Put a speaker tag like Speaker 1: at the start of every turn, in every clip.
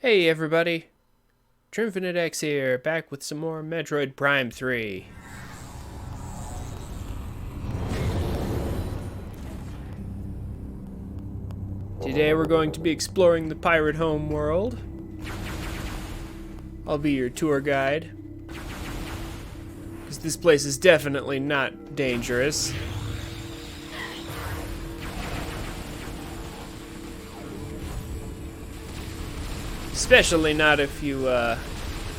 Speaker 1: Hey everybody, TrinfiniteX here, back with some more Metroid Prime 3. Today we're going to be exploring the pirate home world. I'll be your tour guide, because this place is definitely not dangerous. Especially not if you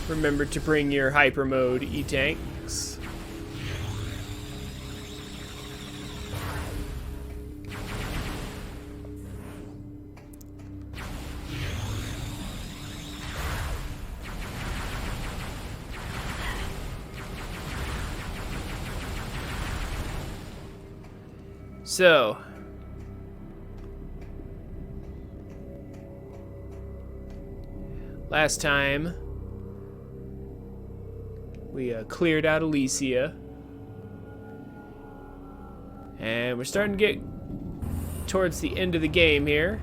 Speaker 1: remember to bring your hyper mode E-tanks. So, last time we cleared out Elysia, and we're starting to get towards the end of the game here.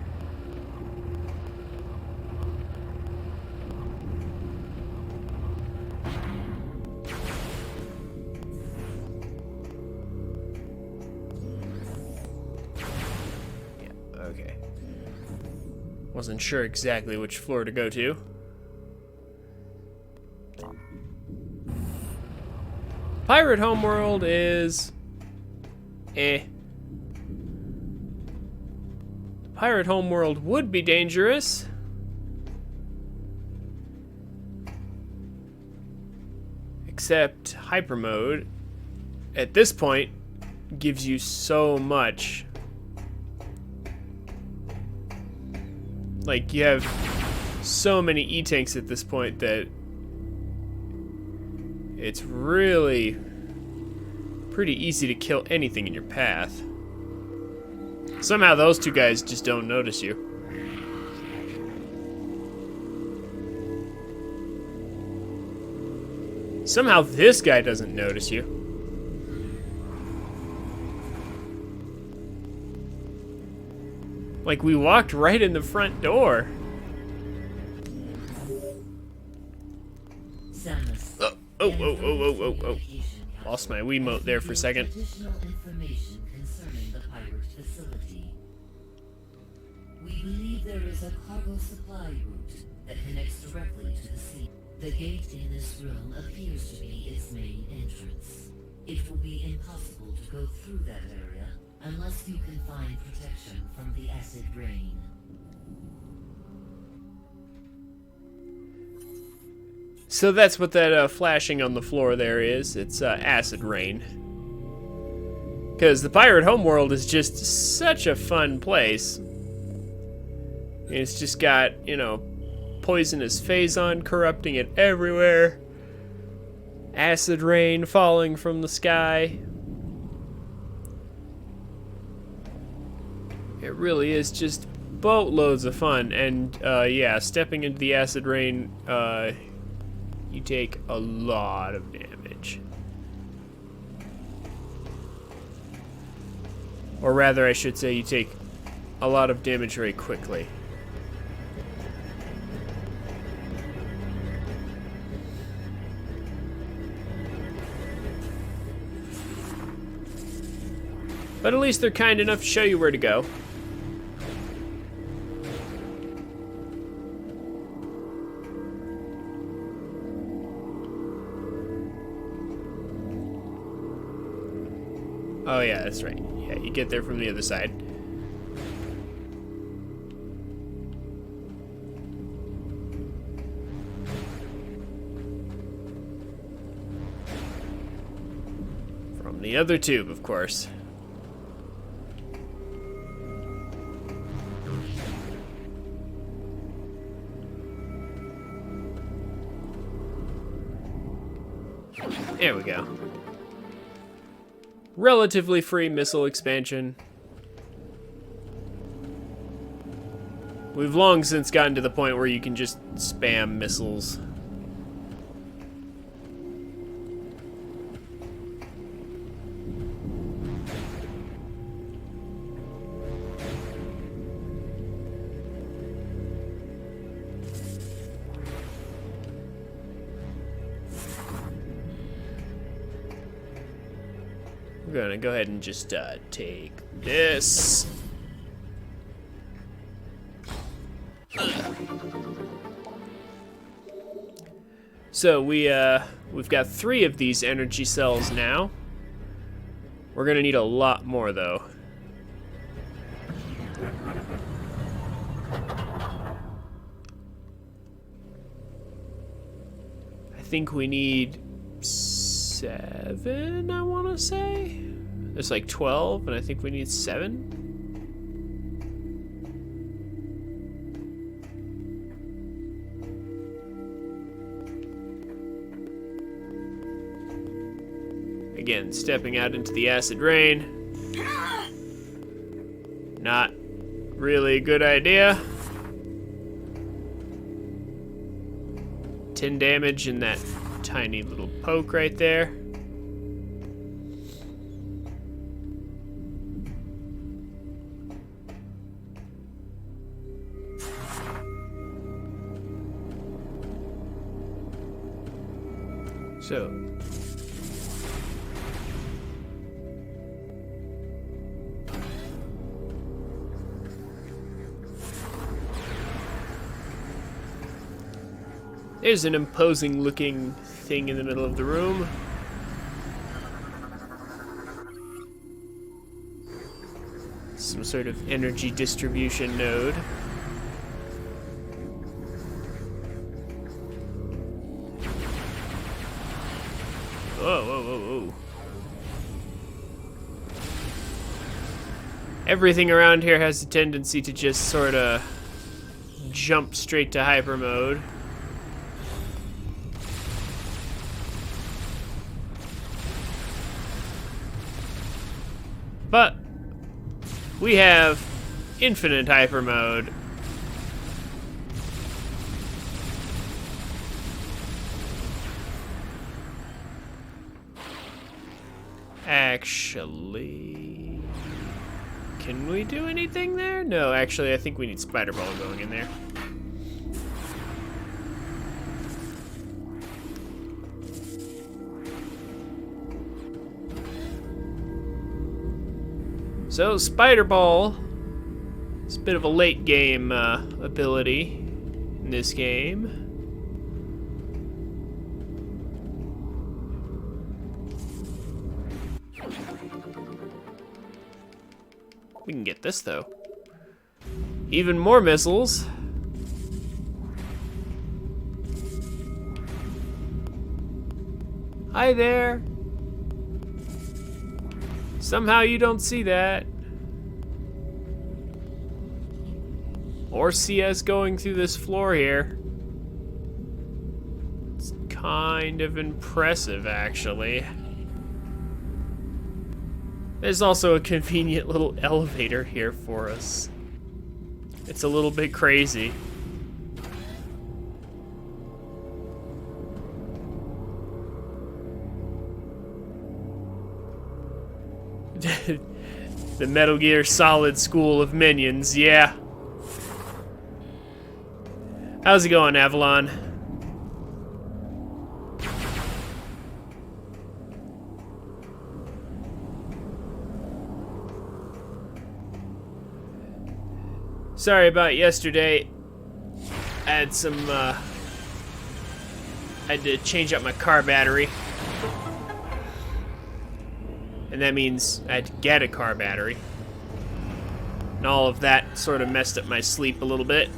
Speaker 1: Yeah, okay. Wasn't sure exactly which floor to go to. Pirate Homeworld is Pirate Homeworld would be dangerous. Except hyper mode at this point gives you so much. Like, you have so many E-tanks at this point that it's really pretty easy to kill anything in your path. Somehow those two guys just don't notice you. Somehow this guy doesn't notice you. Like, we walked right in the front door. Oh. Lost my Wiimote there for a second.
Speaker 2: Additional information concerning the pirate facility. We believe there is a cargo supply route that connects directly to the sea. The gate in this room appears to be its main entrance. It will be impossible to go through that area unless you can find protection from the acid rain.
Speaker 1: So that's what that flashing on the floor there is. It's acid rain. Because the pirate homeworld is just such a fun place. It's just got, you know, poisonous phazon corrupting it everywhere. Acid rain falling from the sky. It really is just boatloads of fun. And yeah, stepping into the acid rain, you take a lot of damage. Or rather, I should say, you take a lot of damage very quickly. But at least they're kind enough to show you where to go. Oh yeah, that's right. Yeah, you get there from the other side. From the other tube, of course. There we go. Relatively free missile expansion. We've long since gotten to the point where you can just spam missiles. gonna go ahead and just take this. So we've got 3 of these energy cells now. We're gonna need a lot more though. I think we need 7, I wanna say. There's like 12, and I think we need 7. Again, stepping out into the acid rain. Not really a good idea. 10 damage in that tiny little poke right there. So there's an imposing looking thing in the middle of the room. Some sort of energy distribution node. Whoa, whoa, whoa, whoa. Everything around here has a tendency to just sort of jump straight to hyper mode. But we have infinite hyper mode. Actually, can we do anything there? No, actually, I think we need Spider Ball going in there. So, Spider Ball is a bit of a late game ability in this game. We can get this, though. Even more missiles. Hi there. Somehow you don't see that. Or see us going through this floor here. It's kind of impressive, actually. There's also a convenient little elevator here for us. It's a little bit crazy. The Metal Gear Solid school of minions, yeah. How's it going, Avalon? Sorry about yesterday. I had I had to change out my car battery. And that means I had to get a car battery. And all of that sort of messed up my sleep a little bit.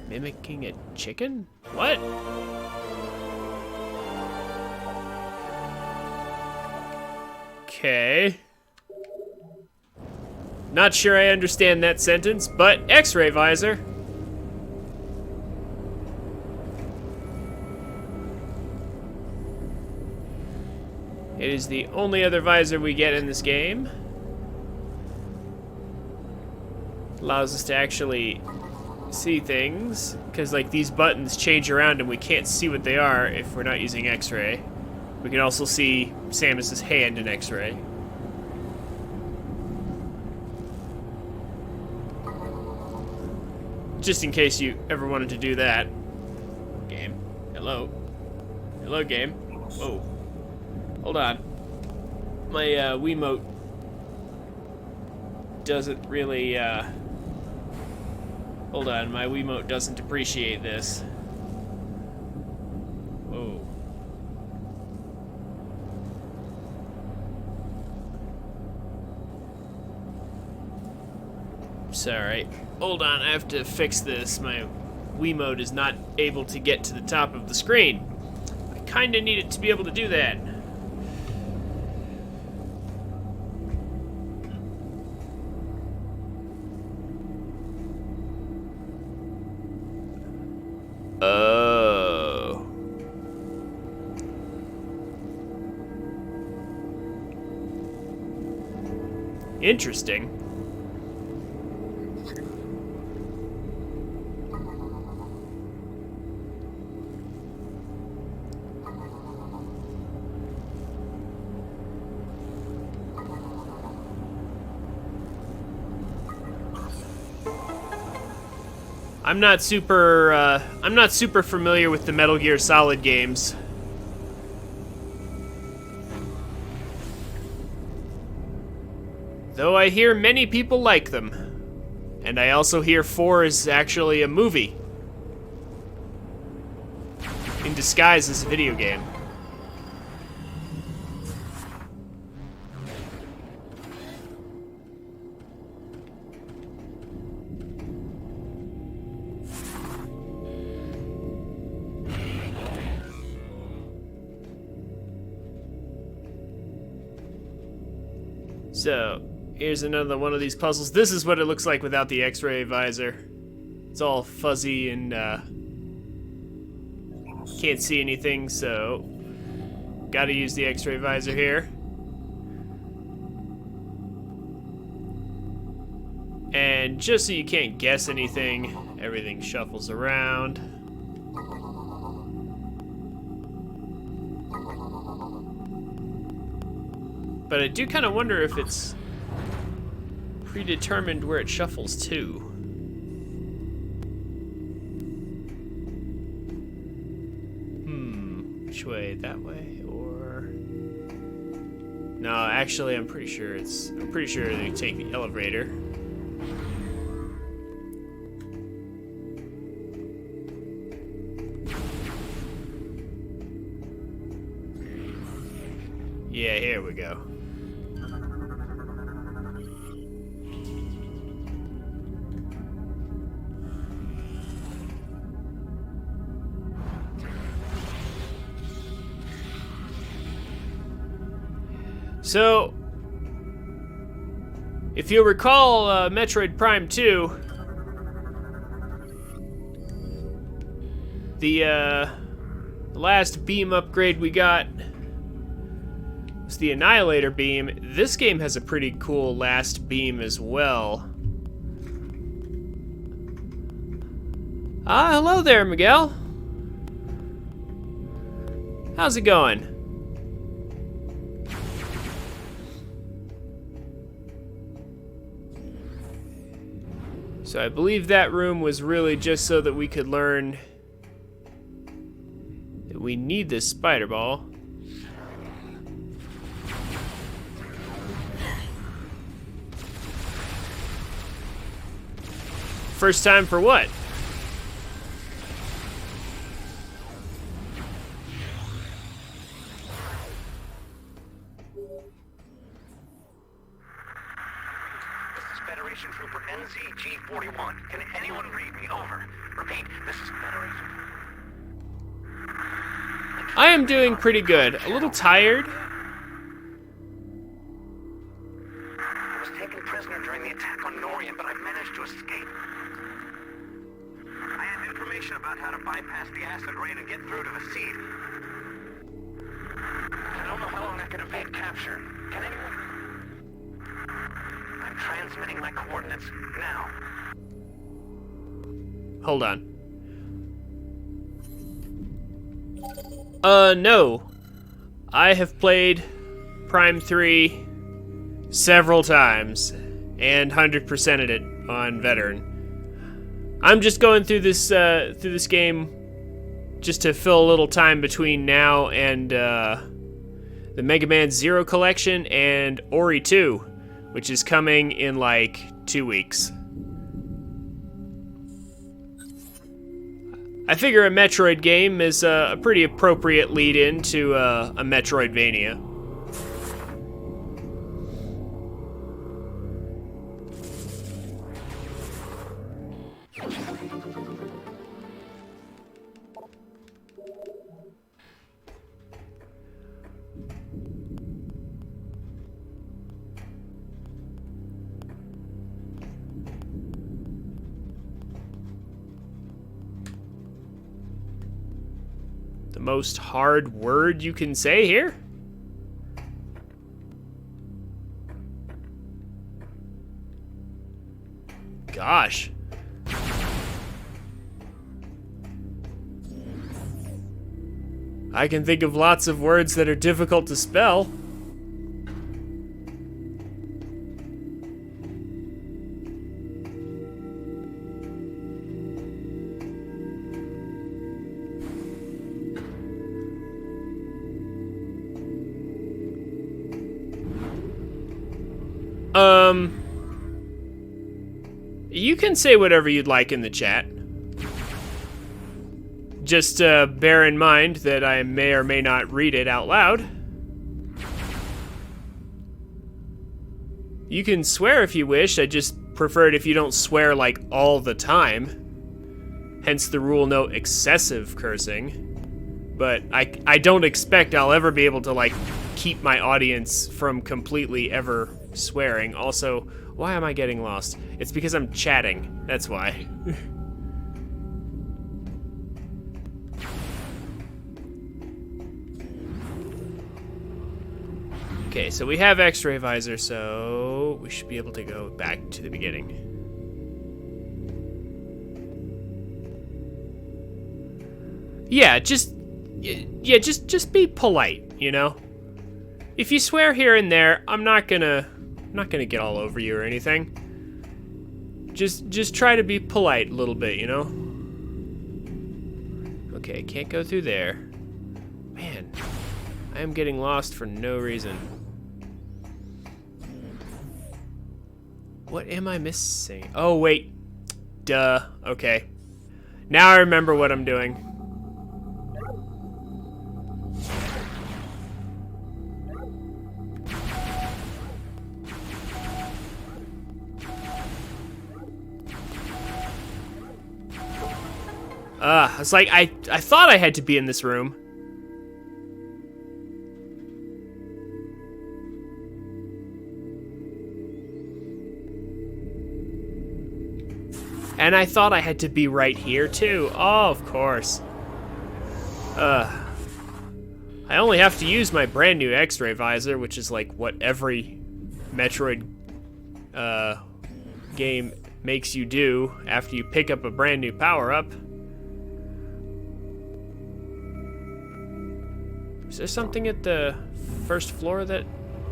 Speaker 1: Mimicking a chicken? What? Okay. Not sure I understand that sentence, but X-ray visor. It is the only other visor we get in this game. Allows us to actually see things, because like these buttons change around and we can't see what they are if we're not using X-ray. We can also see Samus's hand in X-ray. Just in case you ever wanted to do that. Game. Hello. Hello, game. Whoa. Hold on. My Wiimote doesn't really, hold on, my Wiimote doesn't appreciate this. Whoa. Sorry. Hold on, I have to fix this. My Wiimote is not able to get to the top of the screen. I kinda need it to be able to do that. Oh. Interesting. I'm not super familiar with the Metal Gear Solid games. Though I hear many people like them. And I also hear 4 is actually a movie. In disguise as a video game. So, here's another one of these puzzles. This is what it looks like without the X-ray visor. It's all fuzzy and can't see anything, so gotta use the X-ray visor here. And just so you can't guess anything, everything shuffles around. But I do kind of wonder if it's predetermined where it shuffles to. Which way? That way? Or... No, actually I'm pretty sure they take the elevator. Yeah, here we go. So, if you'll recall Metroid Prime 2, the last beam upgrade we got was the Annihilator beam. This game has a pretty cool last beam as well. Ah, hello there, Miguel. How's it going? So I believe that room was really just so that we could learn that we need this spider ball. First time for what?
Speaker 3: Federation Trooper NZG-41. Can anyone read me? Over. Repeat, this is Federation...
Speaker 1: I am doing pretty good. A little tired.
Speaker 3: I was taken prisoner during the attack on Norien, but I managed to escape. I have information about how to bypass the acid rain and get through to the seed. I don't know how long I can evade capture. Can anyone... I'm transmitting my coordinates now.
Speaker 1: hold on. No. I have played Prime 3 several times and 100%ed it on Veteran. I'm just going through this game just to fill a little time between now and the Mega Man Zero Collection and Ori 2, which is coming in like 2 weeks. I figure a Metroid game is a pretty appropriate lead-in to a Metroidvania. The most hard word you can say here? Gosh. I can think of lots of words that are difficult to spell. You can say whatever you'd like in the chat. Just bear in mind that I may or may not read it out loud. You can swear if you wish, I just prefer it if you don't swear like all the time. Hence the rule, no excessive cursing. But I don't expect I'll ever be able to like keep my audience from completely ever swearing. Also, why am I getting lost? It's because I'm chatting, that's why. Okay, so we have X-ray visor, so we should be able to go back to the beginning. Yeah, just be polite, you know? If you swear here and there, I'm not gonna get all over you or anything. Just try to be polite a little bit, you know? Okay, can't go through there. Man, I am getting lost for no reason. What am I missing? Oh, wait. Duh. Okay. Now I remember what I'm doing. It's like, I thought I had to be in this room. And I thought I had to be right here, too. Oh, of course. I only have to use my brand new X-ray visor, which is like what every Metroid game makes you do after you pick up a brand new power-up. Is there something at the first floor that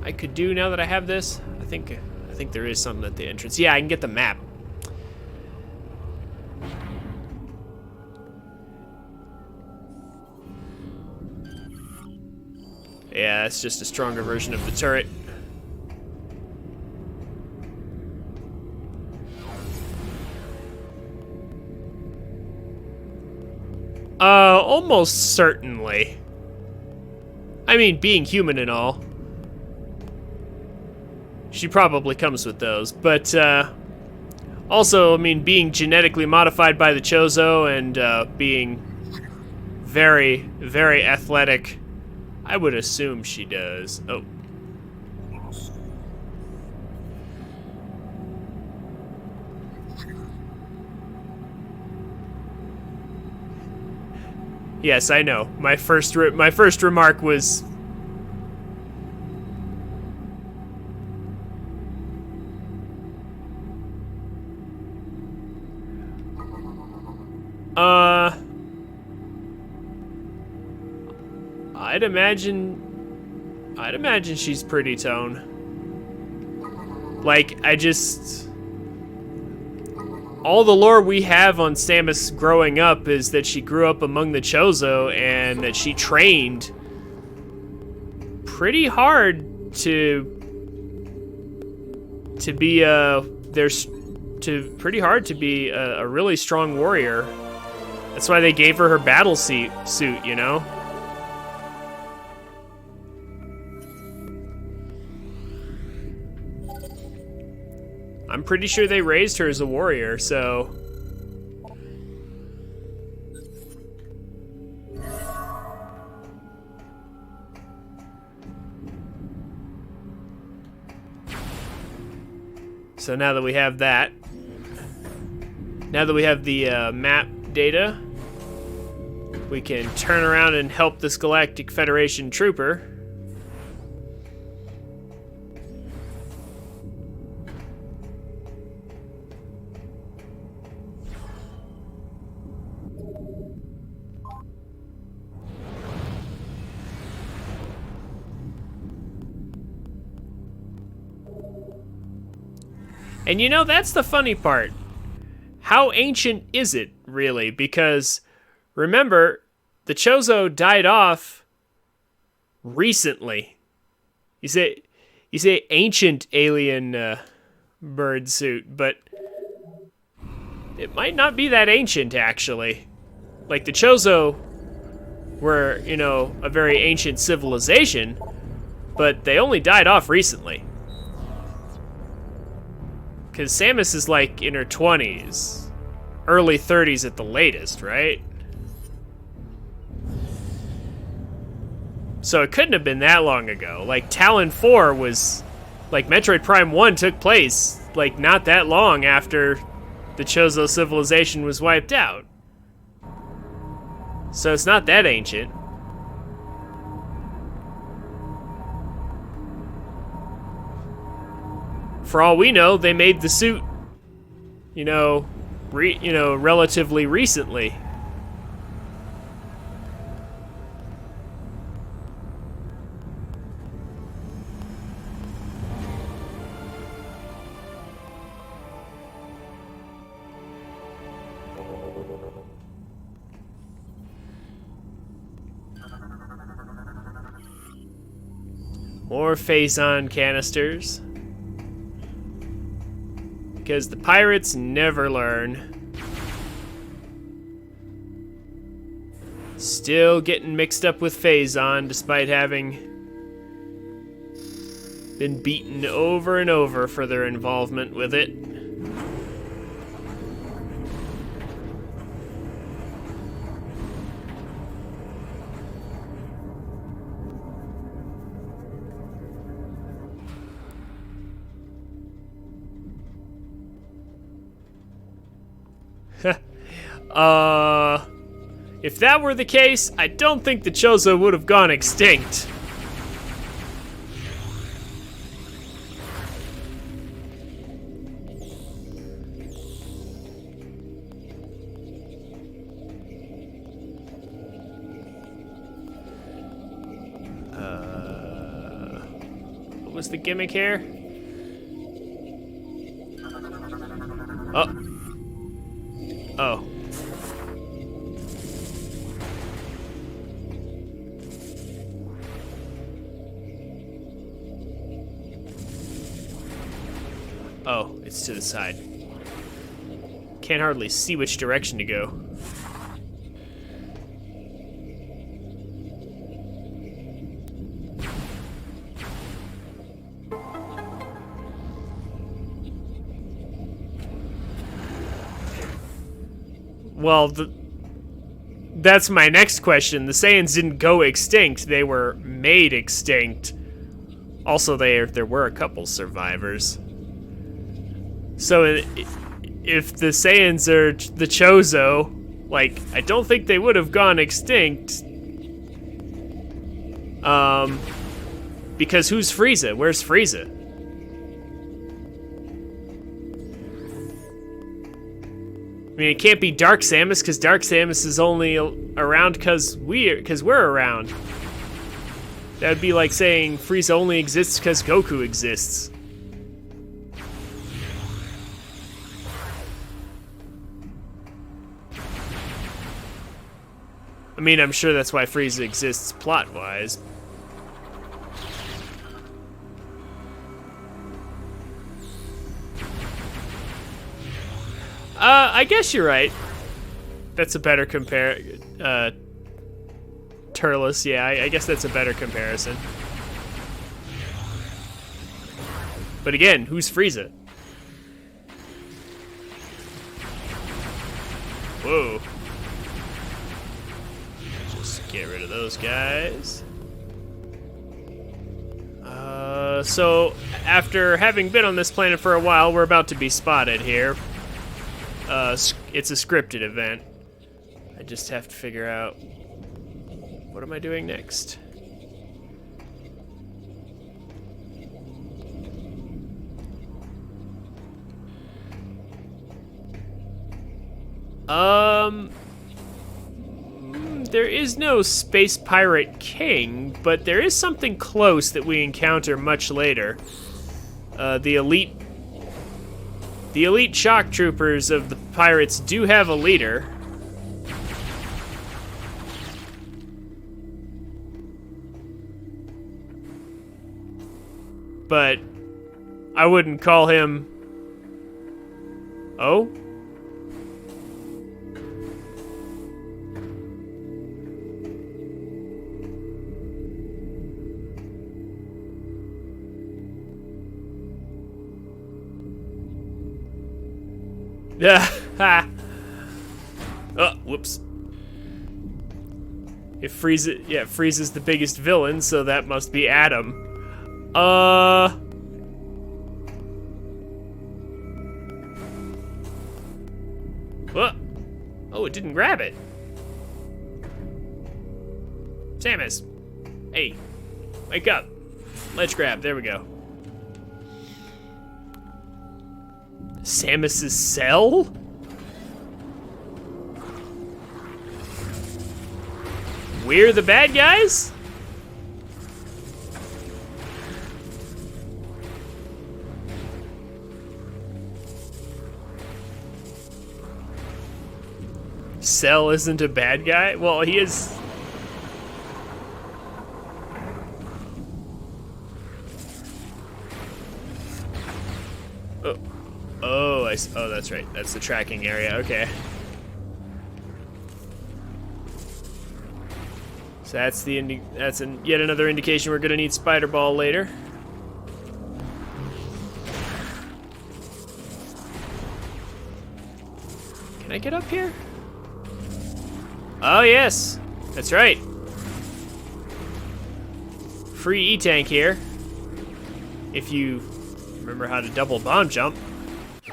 Speaker 1: I could do now that I have this? I think there is something at the entrance. Yeah, I can get the map. Yeah, it's just a stronger version of the turret. Almost certainly. I mean, being human and all. She probably comes with those, but, also, I mean, being genetically modified by the Chozo and, being very, very athletic, I would assume she does. Oh. Yes, I know. My first remark was... Uh, I'd imagine she's pretty tone. Like, all the lore we have on Samus growing up is that she grew up among the Chozo and that she trained pretty hard to be a really strong warrior. That's why they gave her battle suit, you know? I'm pretty sure they raised her as a warrior, so... So now that we have that, now that we have the map data, we can turn around and help this Galactic Federation trooper. And you know, that's the funny part. How ancient is it, really? Because, remember, the Chozo died off recently. You say ancient alien bird suit, but it might not be that ancient, actually. Like, the Chozo were, you know, a very ancient civilization, but they only died off recently. Because Samus is like in her 20s, early 30s at the latest, right? So it couldn't have been that long ago. Like Talon 4 was, like Metroid Prime 1 took place like not that long after the Chozo civilization was wiped out. So it's not that ancient. For all we know, they made the suit, you know, relatively recently. More Phazon canisters. Because the pirates never learn. Still getting mixed up with Phazon despite having been beaten over and over for their involvement with it. If that were the case, I don't think the Chozo would have gone extinct. What was the gimmick here? Oh. Oh, it's to the side. Can't hardly see which direction to go. Well, that's my next question. The Saiyans didn't go extinct, they were made extinct. Also, there were a couple survivors. So, if the Saiyans are the Chozo, like, I don't think they would have gone extinct. Because who's Frieza? Where's Frieza? mean, it can't be Dark Samus, because Dark Samus is only around because we're around. That would be like saying Frieza only exists because Goku exists. I mean, I'm sure that's why Frieza exists plot-wise. I guess you're right. That's a better Turles, yeah, I guess that's a better comparison. But again, who's Frieza? Whoa. Just get rid of those guys. So, after having been on this planet for a while, we're about to be spotted here. It's a scripted event. I just have to figure out, what am I doing next? There is no Space Pirate King, but there is something close that we encounter much later. The elite shock troopers of the pirates do have a leader. But I wouldn't call him... Oh? Ha! Oh, whoops. If Frieza's the biggest villain, so that must be Adam. What? Oh, it didn't grab it. Samus. Hey, wake up. Ledge grab, there we go. Samus's cell? We're the bad guys? Cell isn't a bad guy? Well, he is. Oh, that's right. That's the tracking area. Okay. So that's yet another indication we're gonna need Spider Ball later. Can I get up here? Oh yes, that's right. Free E-Tank here. If you remember how to double bomb jump.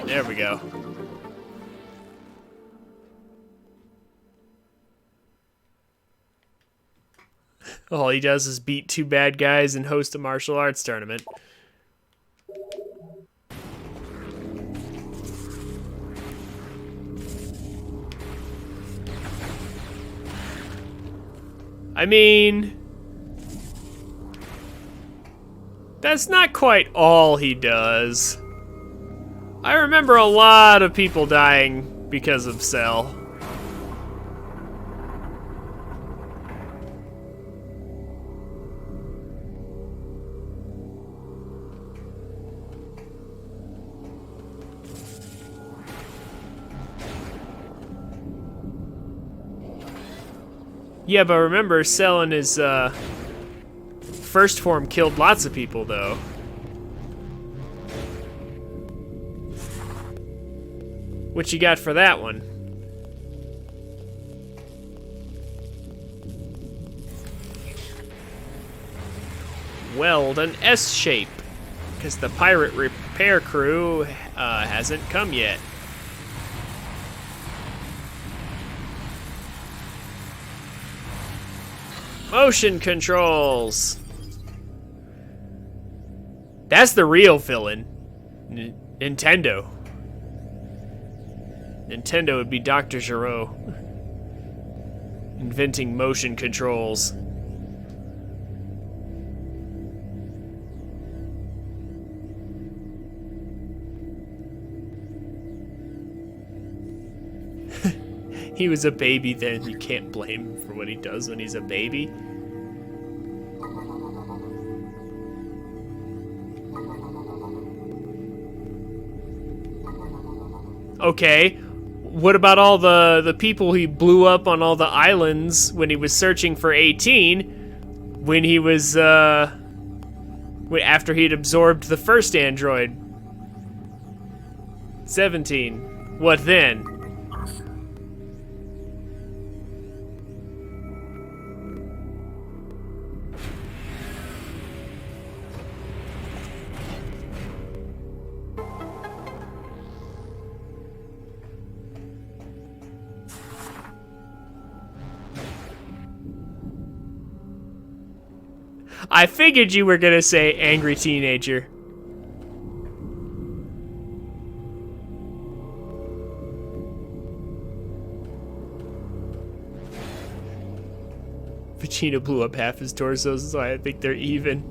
Speaker 1: There we go. All he does is beat two bad guys and host a martial arts tournament. I mean, that's not quite all he does. I remember a lot of people dying because of Cell. Yeah, but remember, Cell in his first form killed lots of people, though. What you got for that one? Weld an S shape, because the pirate repair crew hasn't come yet. Motion controls. That's the real villain. Nintendo. Nintendo would be Dr. Giro. Inventing motion controls. He was a baby then. You can't blame him for what he does when he's a baby. Okay. What about all the people he blew up on all the islands when he was searching for 18? When he was, after he'd absorbed the first android? 17. What then? I figured you were gonna say angry teenager. Vegeta blew up half his torso, so I think they're even.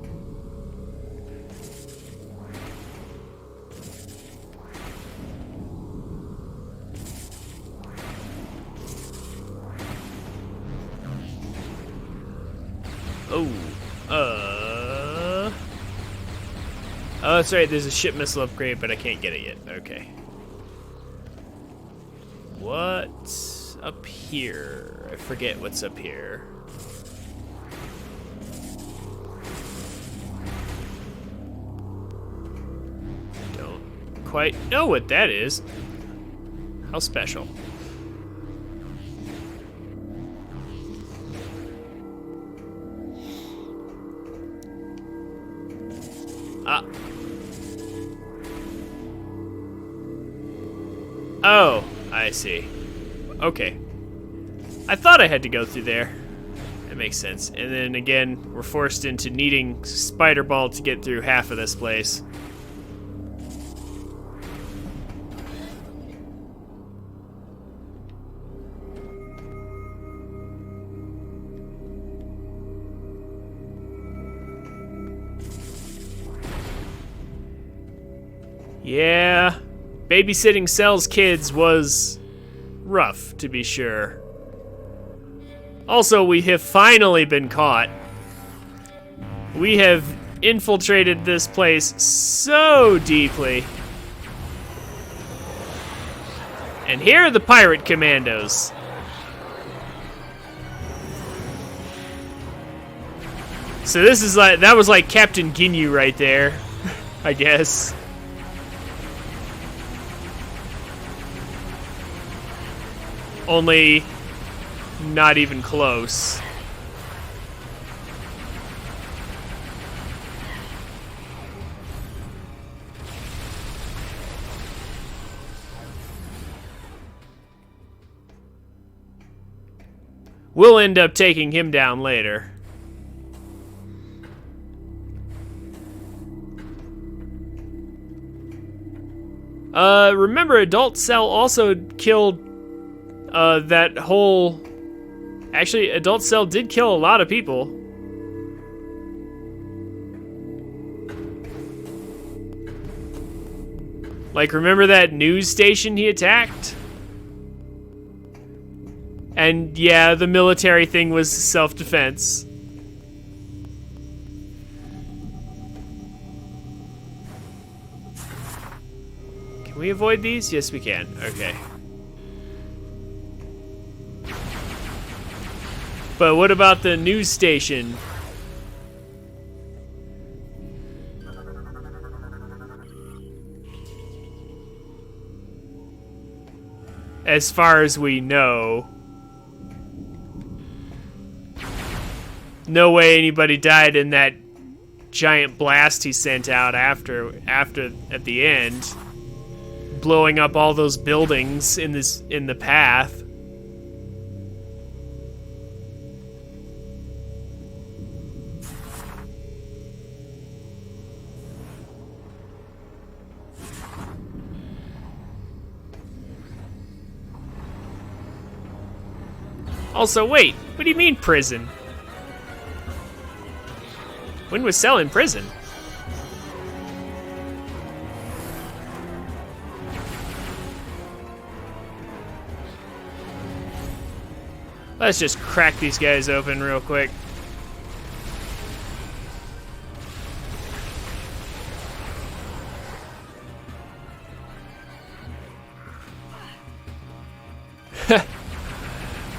Speaker 1: Oh. Oh, that's right, there's a ship missile upgrade, but I can't get it yet. Okay. What's up here? I forget what's up here. Don't quite know what that is. How special. Ah. Oh, I see. Okay. I thought I had to go through there. That makes sense. And then again, we're forced into needing Spider Ball to get through half of this place. Yeah, babysitting Cell's kids was rough, to be sure. Also, we have finally been caught. We have infiltrated this place so deeply. And here are the pirate commandos. So this is like, that was like Captain Ginyu right there, I guess. Only not even close. We'll end up taking him down later. Remember, Adult Cell also killed that whole... Actually, Adult Cell did kill a lot of people. Like, remember that news station he attacked? And yeah, the military thing was self-defense. Can we avoid these? Yes, we can. Okay. But what about the news station? As far as we know, no way anybody died in that giant blast he sent out after at the end, blowing up all those buildings in the path. Also, wait, what do you mean prison? When was Cell in prison? Let's just crack these guys open real quick.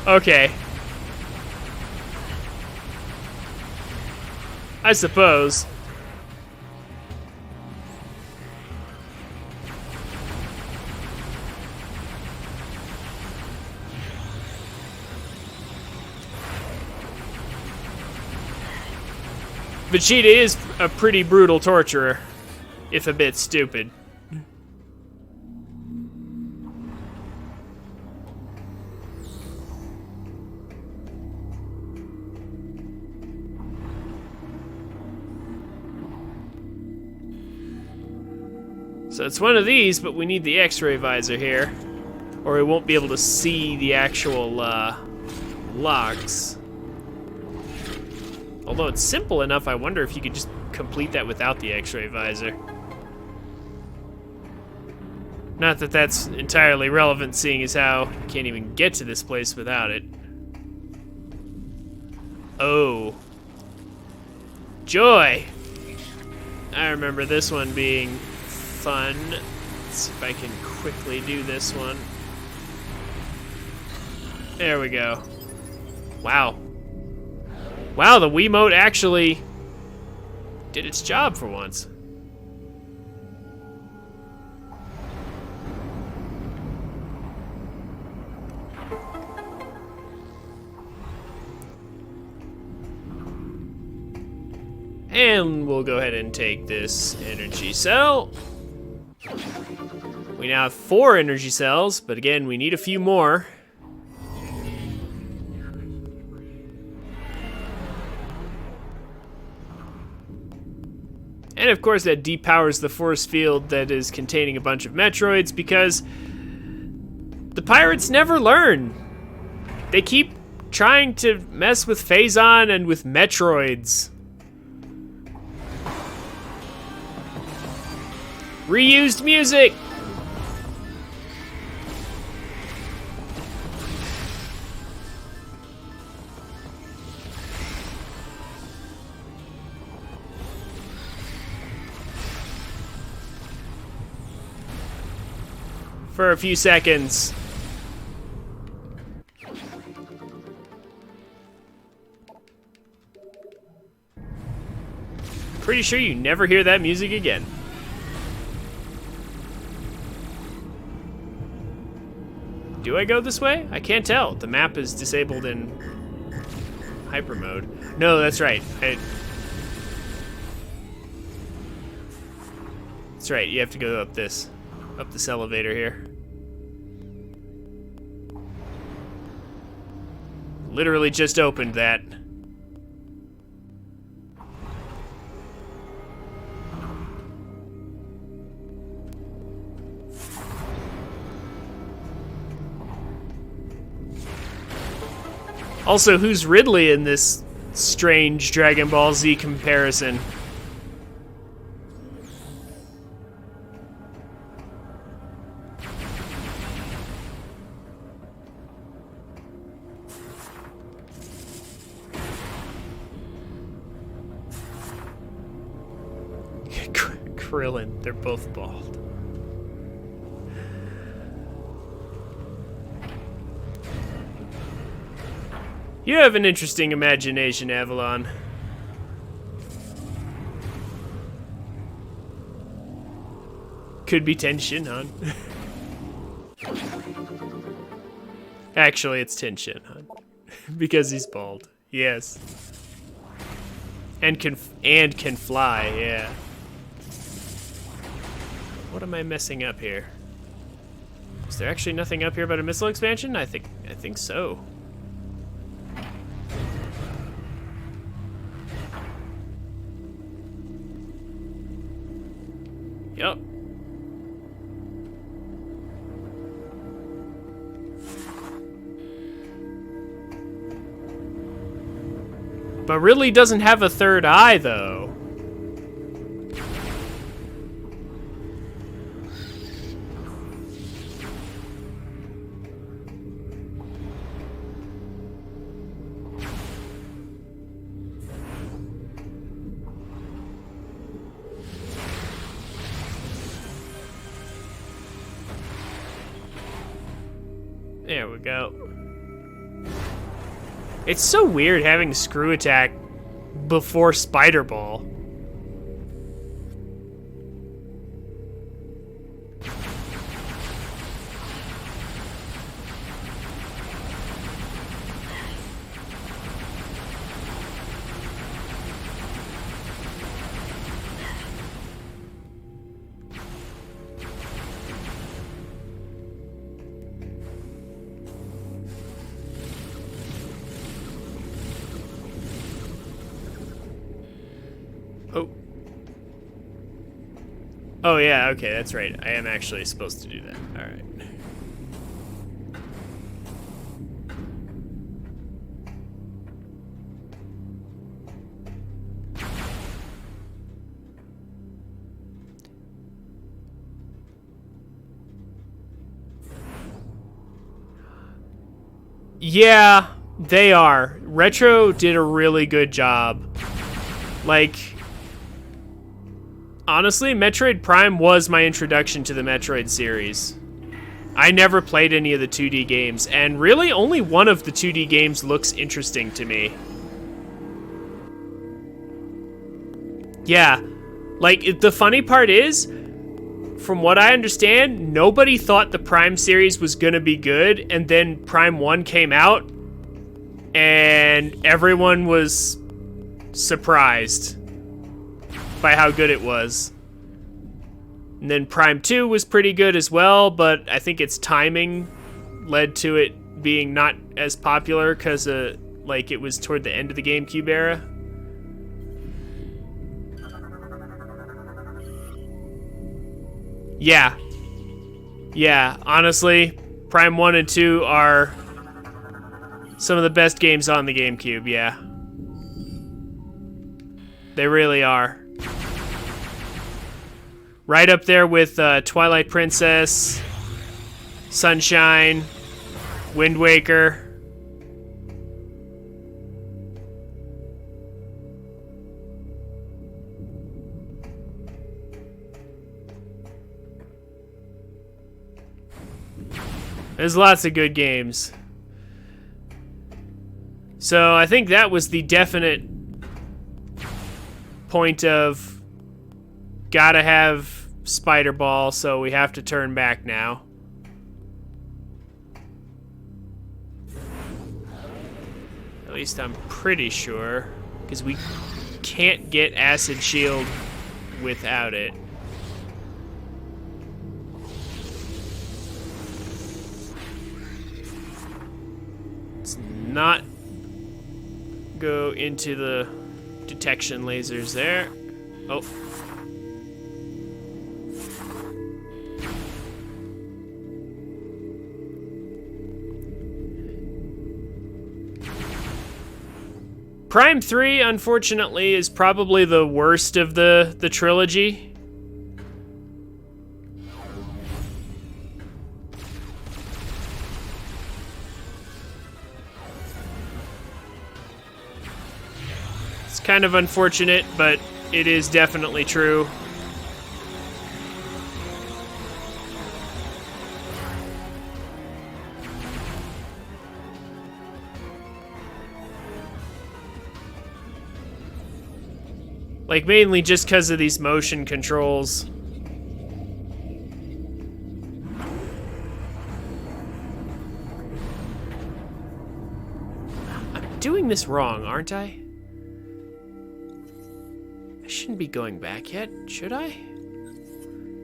Speaker 1: Okay. I suppose. Vegeta is a pretty brutal torturer, if a bit stupid. So it's one of these, but we need the X-ray visor here, or we won't be able to see the actual logs. Although it's simple enough, I wonder if you could just complete that without the X-ray visor. Not that that's entirely relevant, seeing as how you can't even get to this place without it. Oh. Joy! I remember this one being fun. Let's see if I can quickly do this one. There we go. Wow. Wow, the Wiimote actually did its job for once. And we'll go ahead and take this energy cell. We now have 4 energy cells, but again, we need a few more. And of course that depowers the force field that is containing a bunch of Metroids, because the pirates never learn. They keep trying to mess with Phazon and with Metroids. Reused music! For a few seconds. Pretty sure you never hear that music again. Do I go this way? I can't tell. The map is disabled in hyper mode. No, that's right. That's right, you have to go up this elevator here. Literally just opened that. Also, who's Ridley in this strange Dragon Ball Z comparison? Krillin, they're both bald. You have an interesting imagination, Avalon. Could be Tenshin Han. Actually, it's Tenshin Han. Because he's bald. Yes. And can fly, yeah. What am I messing up here? Is there actually nothing up here but a missile expansion? I think so. Yup. But really doesn't have a third eye, though. There we go. It's so weird having Screw Attack before Spider Ball. Oh. Oh, yeah, okay, that's right. I am actually supposed to do that. All right. Yeah, they are. Retro did a really good job. Like, honestly, Metroid Prime was my introduction to the Metroid series. I never played any of the 2D games, and really only one of the 2D games looks interesting to me. Yeah, like, the funny part is, from what I understand, nobody thought the Prime series was gonna be good, and then Prime 1 came out, and everyone was surprised by how good it was. And then Prime 2 was pretty good as well, but I think its timing led to it being not as popular because like it was toward the end of the GameCube era. Yeah. Yeah, honestly, Prime 1 and 2 are some of the best games on the GameCube, yeah. They really are. Right up there with Twilight Princess, Sunshine, Wind Waker. There's lots of good games. So I think that was the definite point of gotta have Spider Ball, so we have to turn back now. At least I'm pretty sure, because we can't get Acid Shield without it. Let's not go into the detection lasers there. Oh. Prime 3, unfortunately, is probably the worst of the trilogy. It's kind of unfortunate, but it is definitely true. Like, mainly just because of these motion controls. I'm doing this wrong, aren't I? I shouldn't be going back yet, should I?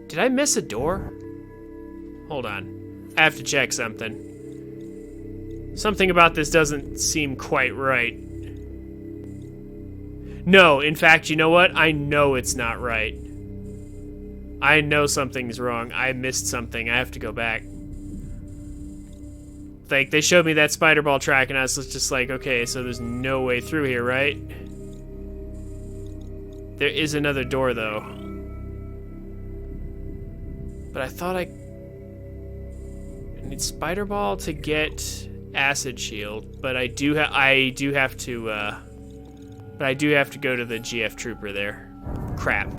Speaker 1: Did I miss a door? Hold on. I have to check something. Something about this doesn't seem quite right. No, in fact, you know what? I know it's not right. I know something's wrong. I missed something. I have to go back. Like, they showed me that spider ball track, and I was just like, okay, so there's no way through here, right? There is another door, though. But I thought I need spider ball to get acid shield, but I do have to go to the GF trooper there. Crap.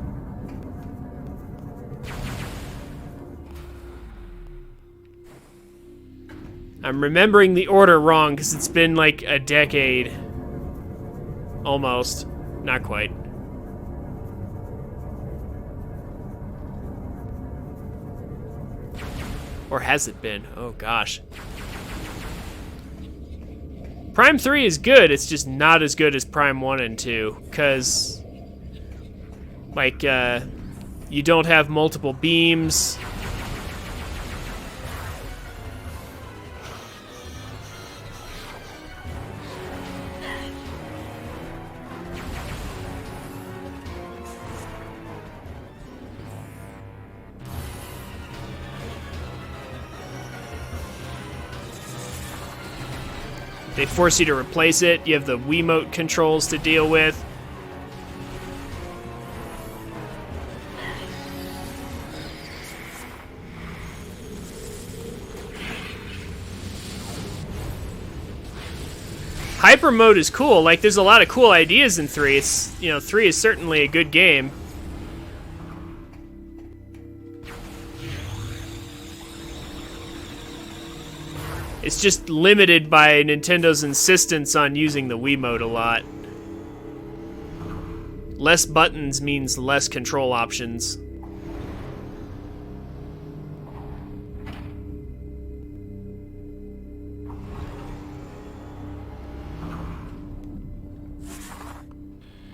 Speaker 1: I'm remembering the order wrong because it's been like a decade. Almost. Not quite. Or has it been? Oh gosh. Prime 3 is good, it's just not as good as Prime 1 and 2, because, like, you don't have multiple beams. They force you to replace it. You have the Wiimote controls to deal with. Hyper mode is cool. Like, there's a lot of cool ideas in 3. It's, you know, 3 is certainly a good game. It's just limited by Nintendo's insistence on using the Wiimote a lot. Less buttons means less control options.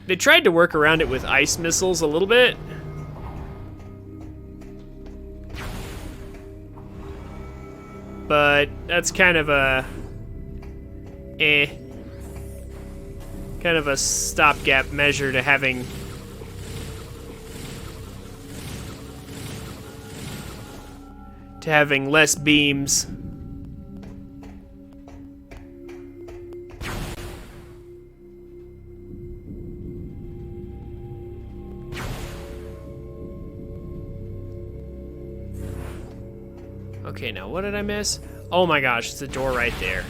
Speaker 1: They tried to work around it with ice missiles a little bit. But that's kind of a kind of a stopgap measure to having less beams. Okay, now what did I miss? Oh my gosh, it's a door right there.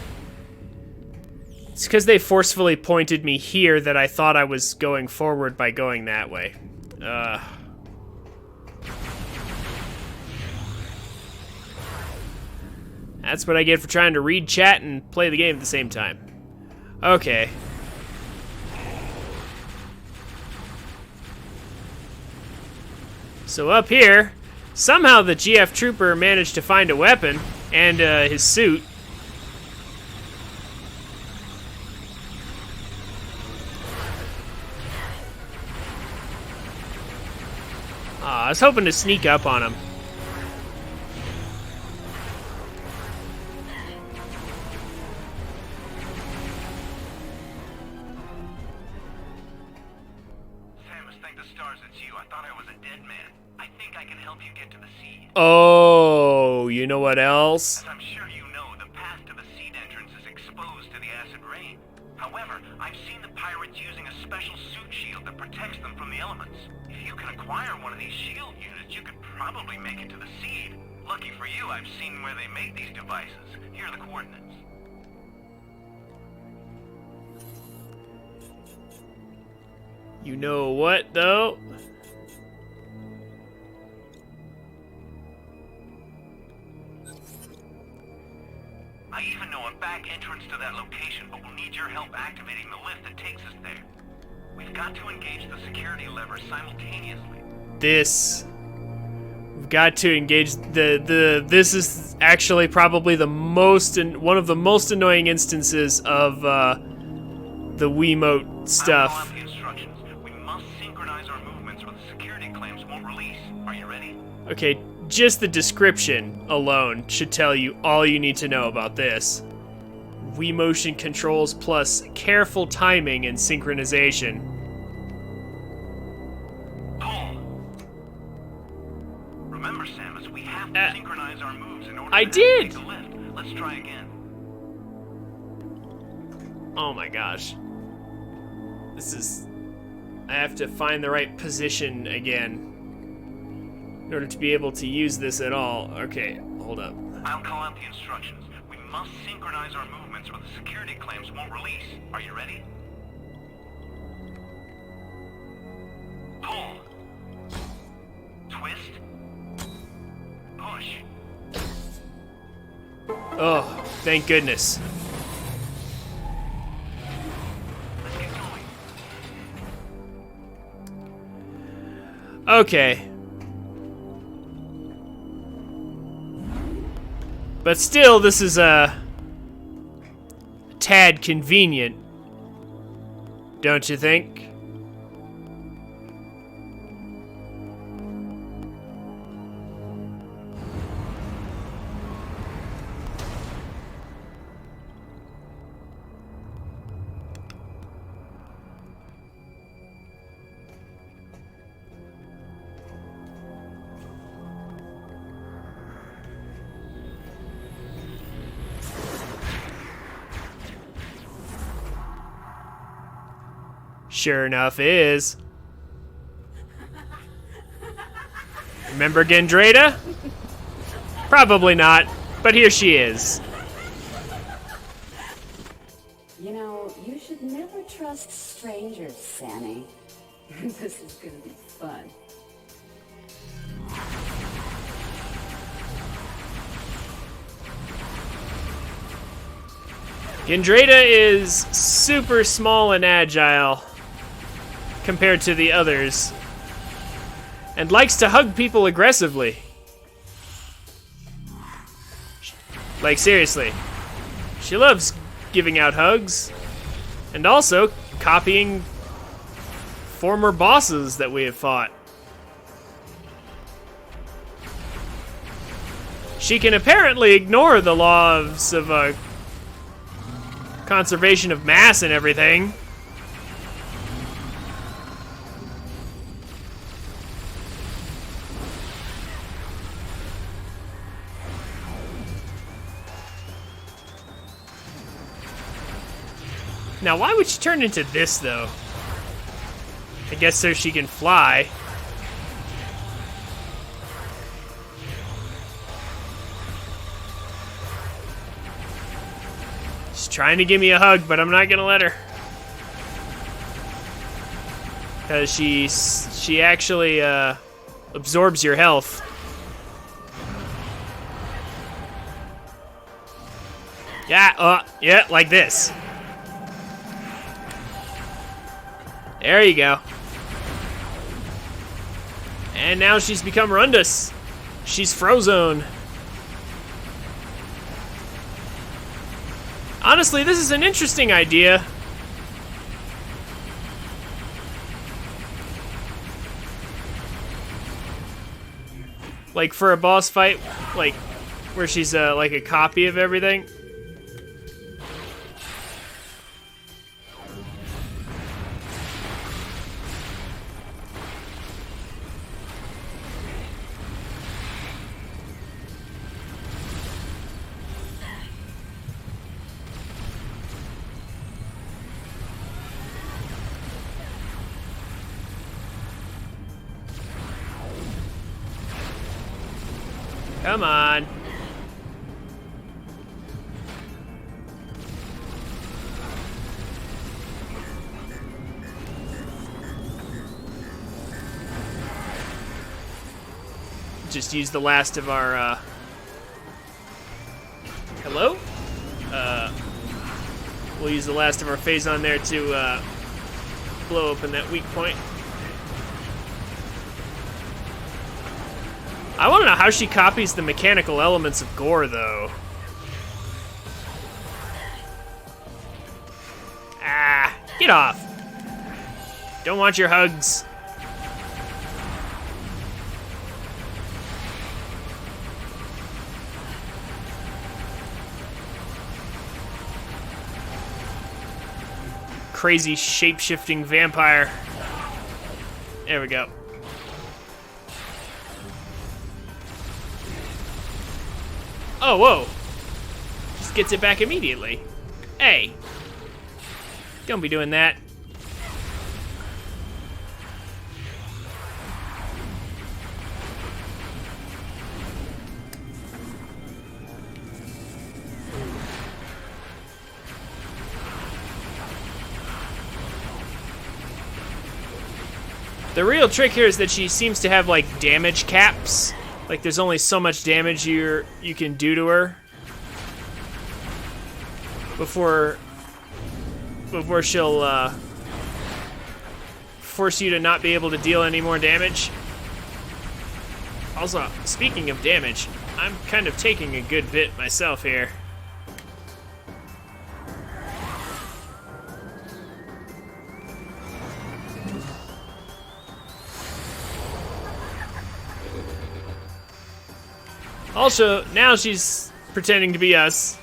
Speaker 1: It's because they forcefully pointed me here that I thought I was going forward by going that way. That's what I get for trying to read chat and play the game at the same time. Okay. So up here, somehow the GF Trooper managed to find a weapon and his suit. I was hoping to sneak up on him.
Speaker 3: Samus, thank the stars it's you. I thought I was a dead man. I think I can help you get to the seed.
Speaker 1: Oh, you know what else?
Speaker 3: As I'm sure you know, the path to the seed entrance is exposed to the acid rain. However, I've seen the pirates using a special suit shield that protects them from the elements. If you can acquire one of these shield units, you could probably make it to the seed. Lucky for you, I've seen where they made these devices. Here are the coordinates.
Speaker 1: You know what, though?
Speaker 3: I even know a back entrance to that location, but we'll need your help activating the lift that takes us there. We've got to engage the security lever simultaneously.
Speaker 1: We've got to engage this is actually probably one of the most annoying instances of the Wiimote stuff.
Speaker 3: I'll follow the instructions. We must synchronize our movements or the security claims won't release. Are you ready?
Speaker 1: Okay, just the description alone should tell you all you need to know about this. Wii motion controls plus careful timing and synchronization.
Speaker 3: Remember, Samus, we have to synchronize our moves in order
Speaker 1: I
Speaker 3: to
Speaker 1: did!
Speaker 3: take the lift. Let's try again.
Speaker 1: Oh my gosh. This is... I have to find the right position again in order to be able to use this at all. Okay, hold up.
Speaker 3: I'll call out the instructions. We must synchronize our movements or the security claims won't release. Are you ready? Pull. Twist. Push.
Speaker 1: Oh, thank goodness.
Speaker 3: Let's get going.
Speaker 1: Okay. But still, this is a tad convenient, don't you think? Sure enough is. Remember Gendrada? Probably not, but here she is.
Speaker 4: You know, you should never trust strangers, Sammy. This is gonna be fun.
Speaker 1: Gendrada is super small and agile compared to the others, and likes to hug people aggressively. Like, seriously. She loves giving out hugs, and also copying former bosses that we have fought. She can apparently ignore the laws of conservation of mass and everything. Now, why would she turn into this, though? I guess so she can fly. She's trying to give me a hug, but I'm not gonna let her. Because she actually absorbs your health. Yeah, like this. There you go. And now she's become Rundus. She's Frozone. Honestly, this is an interesting idea. Like for a boss fight, like where she's like a copy of everything. Come on. Just use the last of our, hello? We'll use the last of our phase on there to, blow open that weak point. I want to know how she copies the mechanical elements of gore, though. Ah, get off. Don't want your hugs. Crazy shape-shifting vampire. There we go. Oh, whoa. Just gets it back immediately. Hey. Don't be doing that. The real trick here is that she seems to have like damage caps. Like there's only so much damage you can do to her before she'll force you to not be able to deal any more damage. Also, speaking of damage, I'm kind of taking a good bit myself here. Also, now she's pretending to be us.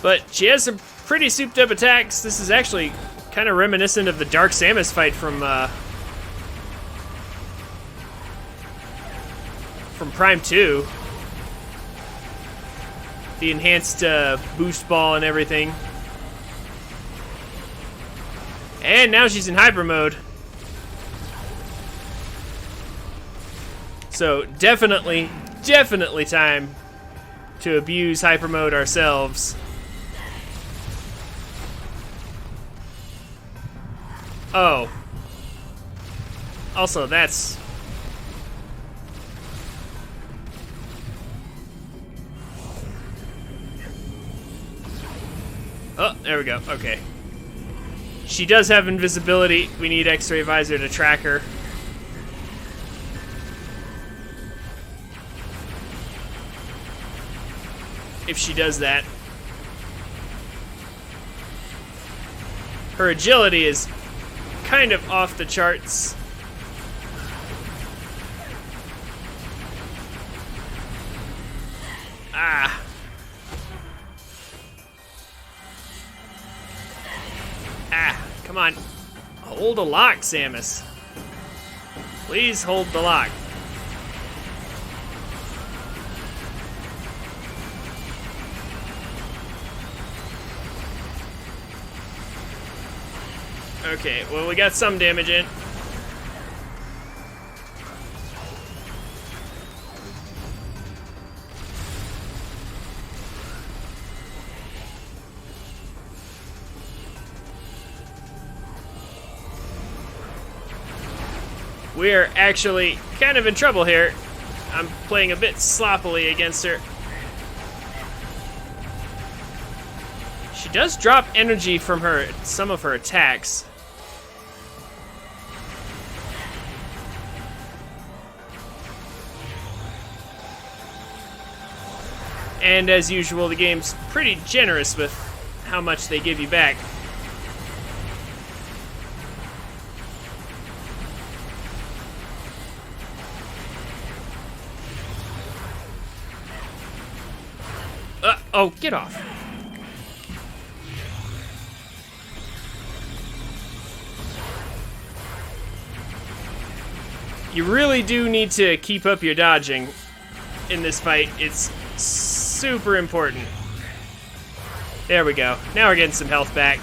Speaker 1: But she has some pretty souped up attacks. This is actually kind of reminiscent of the Dark Samus fight from Prime 2. The enhanced boost ball and everything. And now she's in hyper mode. So definitely time to abuse hyper mode ourselves. Oh. Also, that's... Oh, there we go. Okay. She does have invisibility. We need X-ray visor to track her. If she does that. Her agility is kind of off the charts. Ah. Ah, come on. Hold a lock, Samus. Please hold the lock. Okay, well, we got some damage in. We're actually kind of in trouble here. I'm playing a bit sloppily against her. She does drop energy from some of her attacks. And as usual, the game's pretty generous with how much they give you back. Oh, get off. You really do need to keep up your dodging in this fight. It's super important. There we go. Now we're getting some health back.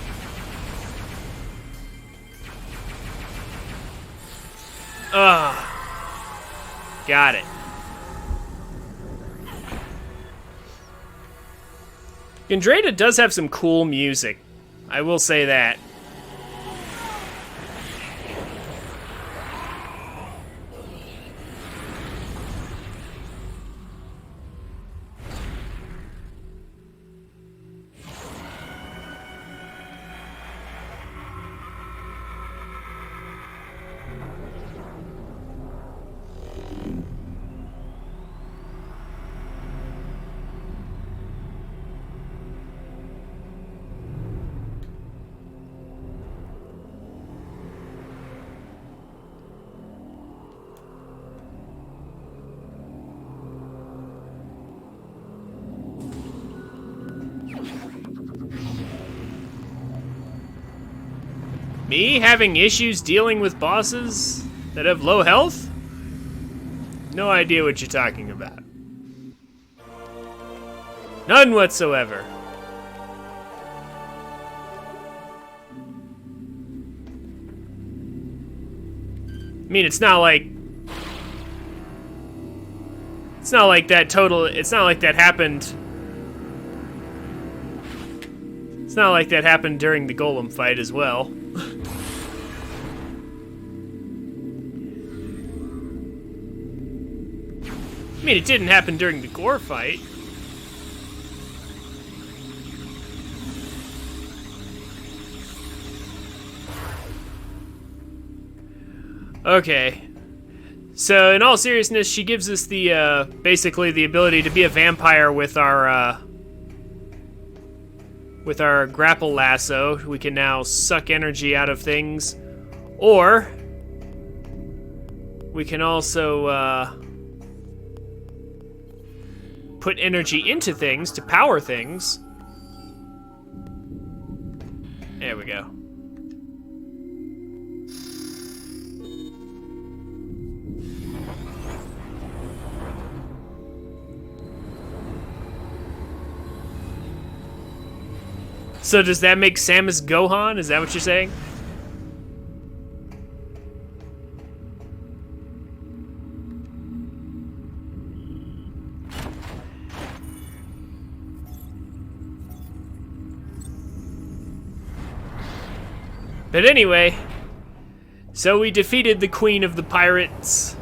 Speaker 1: Ugh. Got it. Gendrada does have some cool music. I will say that. Me having issues dealing with bosses that have low health? No idea what you're talking about. None whatsoever. I mean, it's not like that total. It's not like that happened. It's not like that happened during the golem fight as well. I mean, it didn't happen during the gore fight. Okay. So, in all seriousness, she gives us the, basically the ability to be a vampire with our grapple lasso. We can now suck energy out of things. Or, we can also, put energy into things to power things. There we go. So does that make Samus Gohan? Is that what you're saying? But anyway, so we defeated the Queen of the Pirates.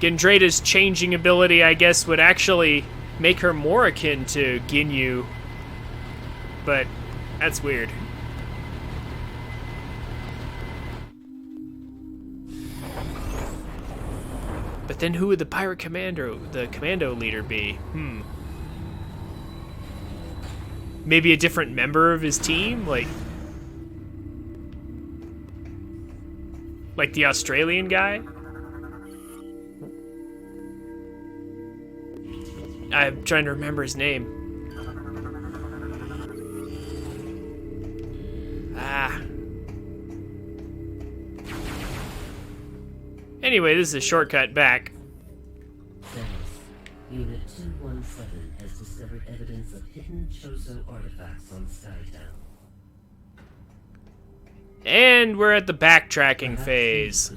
Speaker 1: Gendrada's changing ability, I guess, would actually make her more akin to Ginyu. But that's weird. But then who would the commando leader be? Maybe a different member of his team? Like the Australian guy? I'm trying to remember his name. Anyway, this is a shortcut back.
Speaker 2: Unit 217 has discovered evidence of hidden Chozo artifacts on Skytown.
Speaker 1: And we're at the backtracking phase.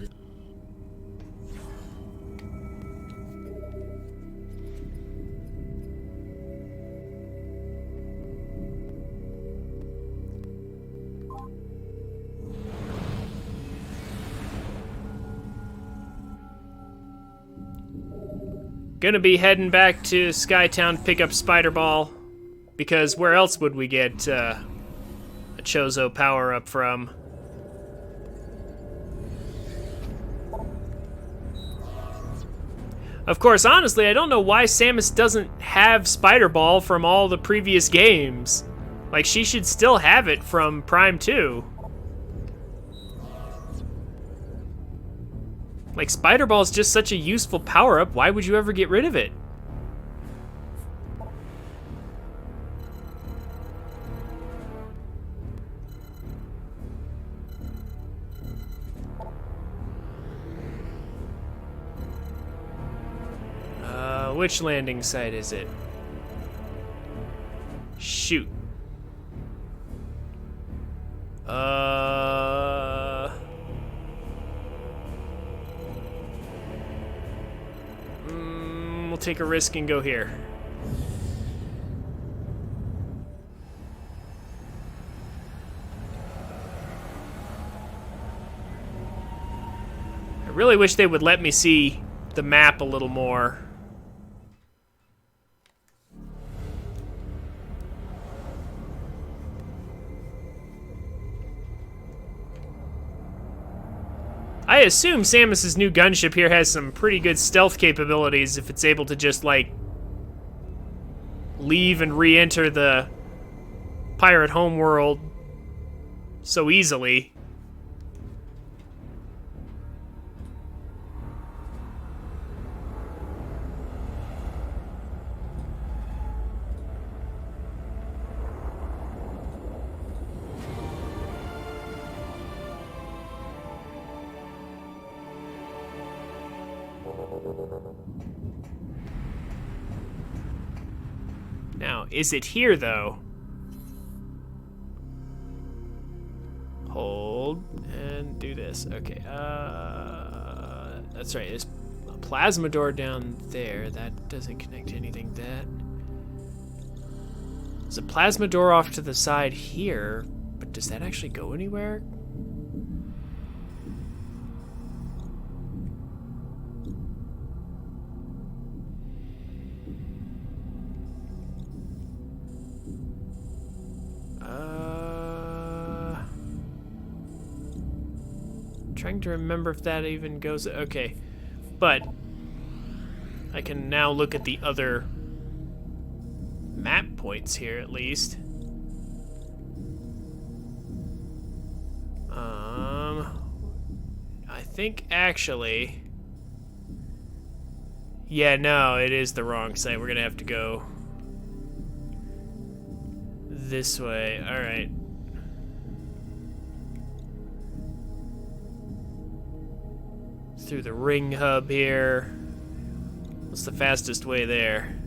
Speaker 1: Gonna be heading back to Skytown to pick up Spider Ball, because where else would we get a Chozo power-up from? Of course, honestly, I don't know why Samus doesn't have Spider Ball from all the previous games. Like, she should still have it from Prime 2. Like, Spider Ball is just such a useful power-up, why would you ever get rid of it? Which landing site is it? Shoot. We'll take a risk and go here. I really wish they would let me see the map a little more. I assume Samus's new gunship here has some pretty good stealth capabilities if it's able to just, like, leave and re-enter the pirate homeworld so easily. Now, is it here, though? Hold and do this. Okay, that's right. There's a plasma door down there. That doesn't connect to anything. There's a plasma door off to the side here, but does that actually go anywhere? Trying to remember if that even goes. Okay, but I can now look at the other map points here at least. I think actually, yeah, no, it is the wrong site. We're gonna have to go this way. All right. Through the ring hub here. What's the fastest way there?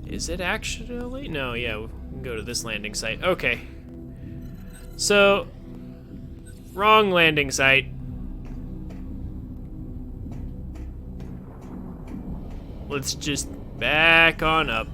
Speaker 1: Is it actually? No, yeah, we can go to this landing site. Okay. So, wrong landing site. Let's just back on up.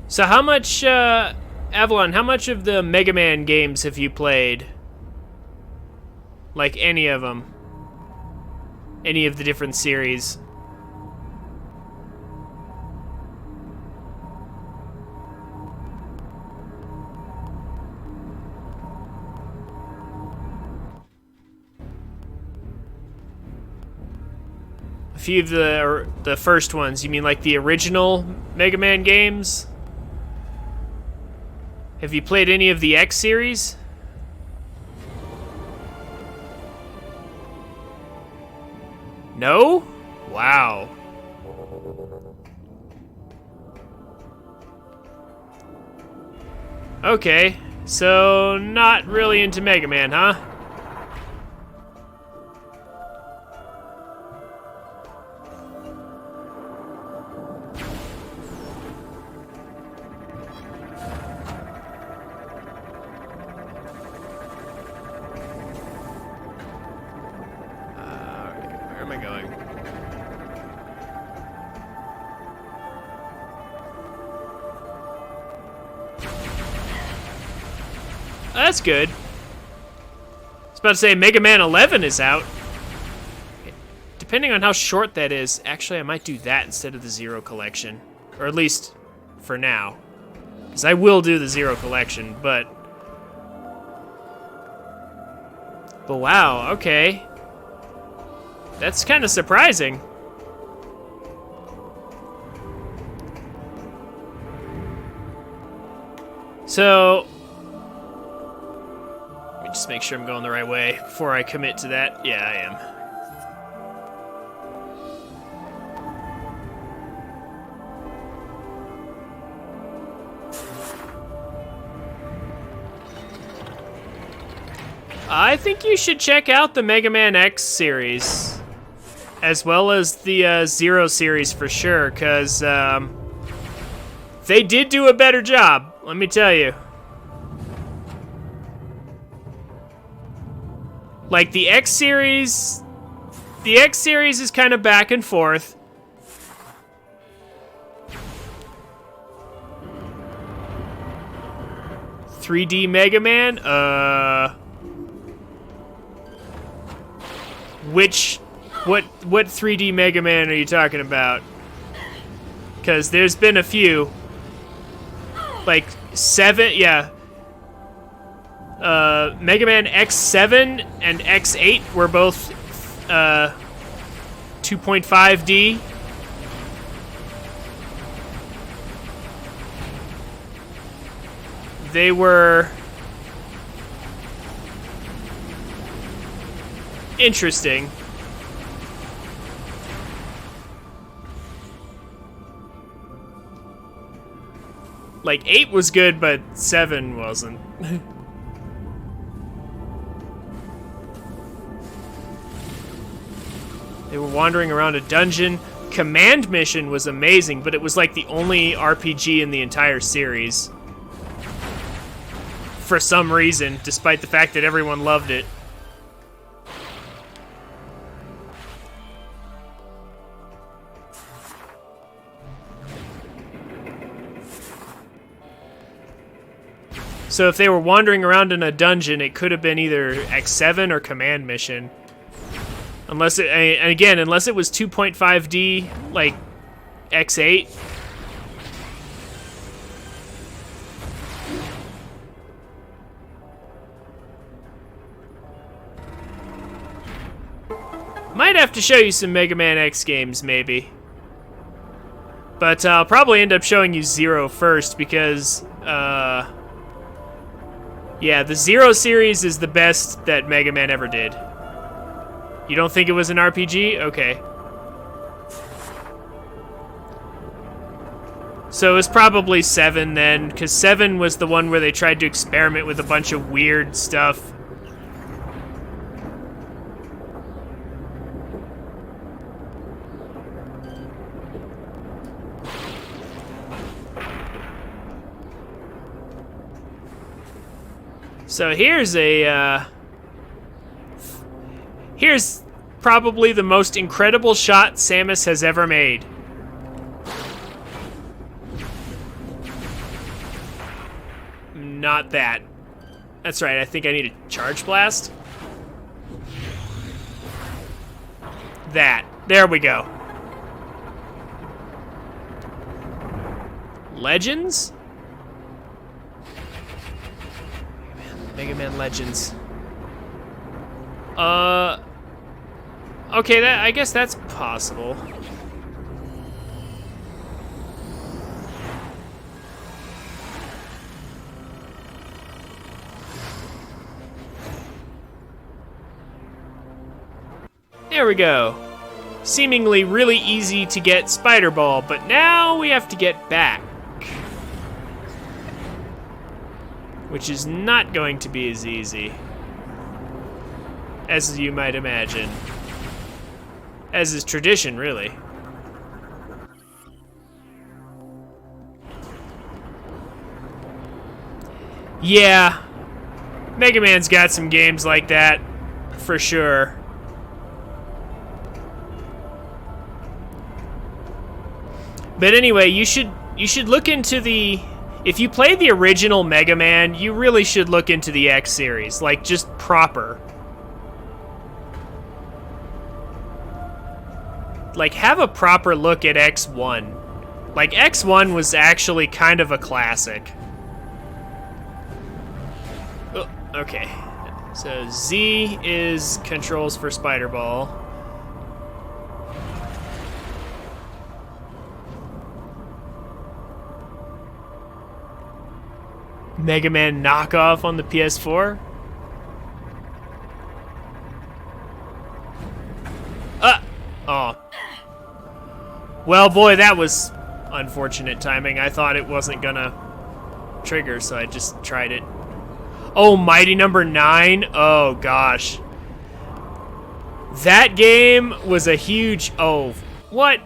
Speaker 1: So how much, Avalon, how much of the Mega Man games have you played? Like any of them? Any of the different series? A few of the first ones, you mean like the original Mega Man games? Have you played any of the X series? No? Wow. Okay, so not really into Mega Man, huh? Where am I going? That's good. I was about to say Mega Man 11 is out. Depending on how short that is, actually I might do that instead of the Zero Collection. Or at least for now. Because I will do the Zero Collection, but wow, okay. That's kind of surprising. So, let me just make sure I'm going the right way before I commit to that. Yeah, I am. I think you should check out the Mega Man X series, as well as the Zero series for sure, because they did do a better job, let me tell you. Like the X series is kind of back and forth. "3D Mega Man? What 3D Mega Man are you talking about? Because there's been a few. Like 7, yeah. Mega Man X7 and X8 were both 2.5D. they were interesting. Like, 8 was good, but 7 wasn't. They were wandering around a dungeon. Command Mission was amazing, but it was like the only RPG in the entire series. For some reason, despite the fact that everyone loved it. So if they were wandering around in a dungeon, it could have been either X7 or Command Mission. Unless it, and again, unless it was 2.5D, like X8. Might have to show you some Mega Man X games, maybe. But I'll probably end up showing you Zero first because, yeah, the Zero series is the best that Mega Man ever did. You don't think it was an RPG? Okay. So it's probably 7 then, because 7 was the one where they tried to experiment with a bunch of weird stuff. So here's a, here's probably the most incredible shot Samus has ever made. Not that. That's right, I think I need a Charge Blast. That. There we go. Legends? Mega Man Legends. Okay, I guess that's possible. There we go. Seemingly really easy to get Spider Ball, but now we have to get back. Which is not going to be as easy as you might imagine. As is tradition, really. Yeah, Mega Man's got some games like that, for sure. But anyway, you should look into the... If you play the original Mega Man, you really should look into the X series, like just proper. Like, have a proper look at X1. Like, X1 was actually kind of a classic. Oh, okay. So Z is controls for Spider Ball. Mega Man knockoff on the PS4? Oh. Well, boy, that was unfortunate timing. I thought it wasn't gonna trigger, so I just tried it. Oh, Mighty Number 9? Oh, gosh. That game was a huge... Oh, what?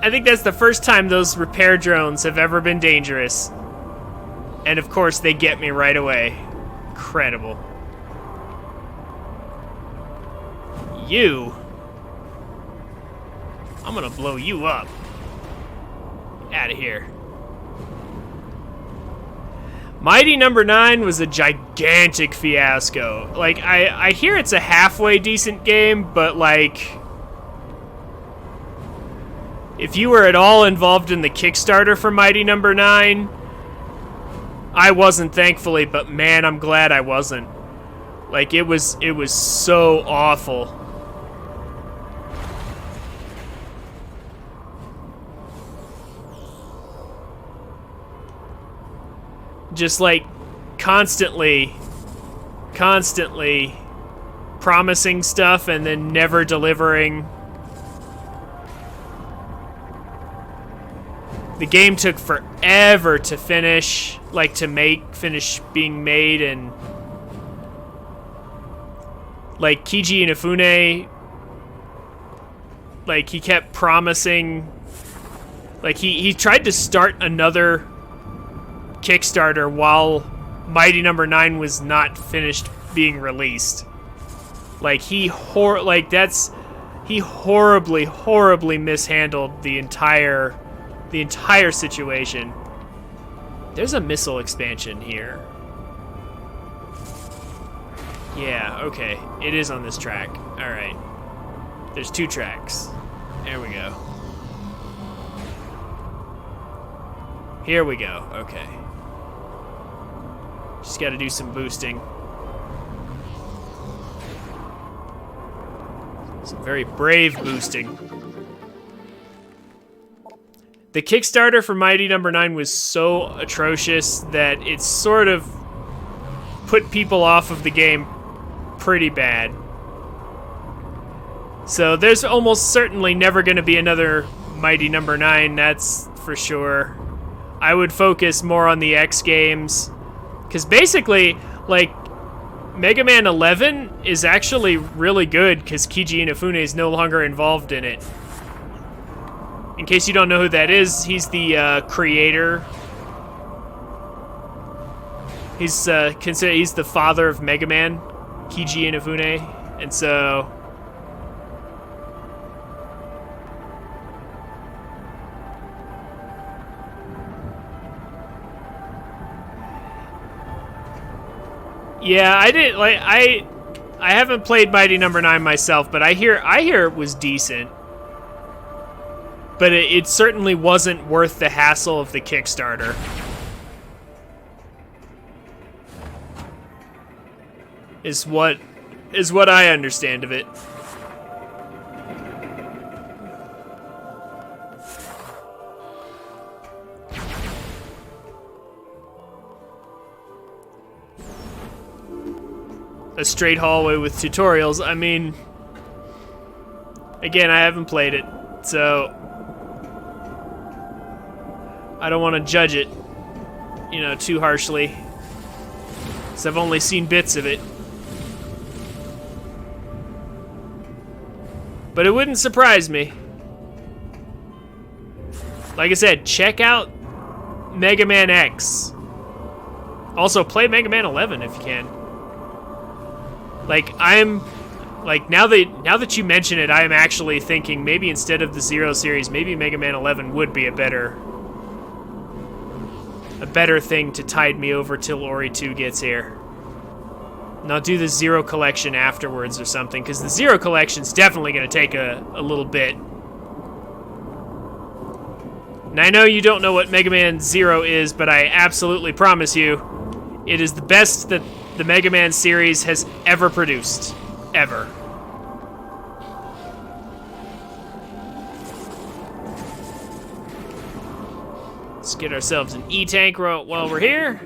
Speaker 1: I think that's the first time those repair drones have ever been dangerous. And of course, they get me right away. Incredible. You? I'm gonna blow you up. Out of here. Mighty Number 9 was a gigantic fiasco. Like, I hear it's a halfway decent game, but like... If you were at all involved in the Kickstarter for Mighty Number 9, I wasn't, thankfully, but man, I'm glad I wasn't. Like, it was so awful. just like constantly promising stuff and then never delivering. The game took forever to finish, like finish being made, and like Keiji Inafune, like he kept promising, like he tried to start another Kickstarter while Mighty Number 9 was not finished being released. Like he horribly mishandled the entire situation. There's a missile expansion here. Yeah, okay. It is on this track. Alright. There's 2 tracks. There we go. Here we go. Okay. Just gotta do some boosting. Some very brave boosting. The Kickstarter for Mighty Number 9 was so atrocious that it sort of put people off of the game pretty bad. So there's almost certainly never going to be another Mighty Number 9, that's for sure. I would focus more on the X games, because basically, like, Mega Man 11 is actually really good because Keiji Inafune is no longer involved in it. In case you don't know who that is, he's the creator. He's he's the father of Mega Man, Keiji Inafune, and so yeah, I haven't played Mighty Number 9 myself, but I hear it was decent. But it certainly wasn't worth the hassle of the Kickstarter. Is what I understand of it. A straight hallway with tutorials. I mean, again, I haven't played it, so I don't want to judge it, too harshly, because I've only seen bits of it. But it wouldn't surprise me. Like I said, check out Mega Man X. Also, play Mega Man 11 if you can. Now that you mention it, I am actually thinking maybe instead of the Zero series, maybe Mega Man 11 would be a better thing to tide me over till Ori 2 gets here. And I'll do the Zero collection afterwards or something, because the Zero collection's definitely going to take a little bit. And I know you don't know what Mega Man Zero is, but I absolutely promise you, it is the best that the Mega Man series has ever produced. Ever. Let's get ourselves an E-Tank while we're here.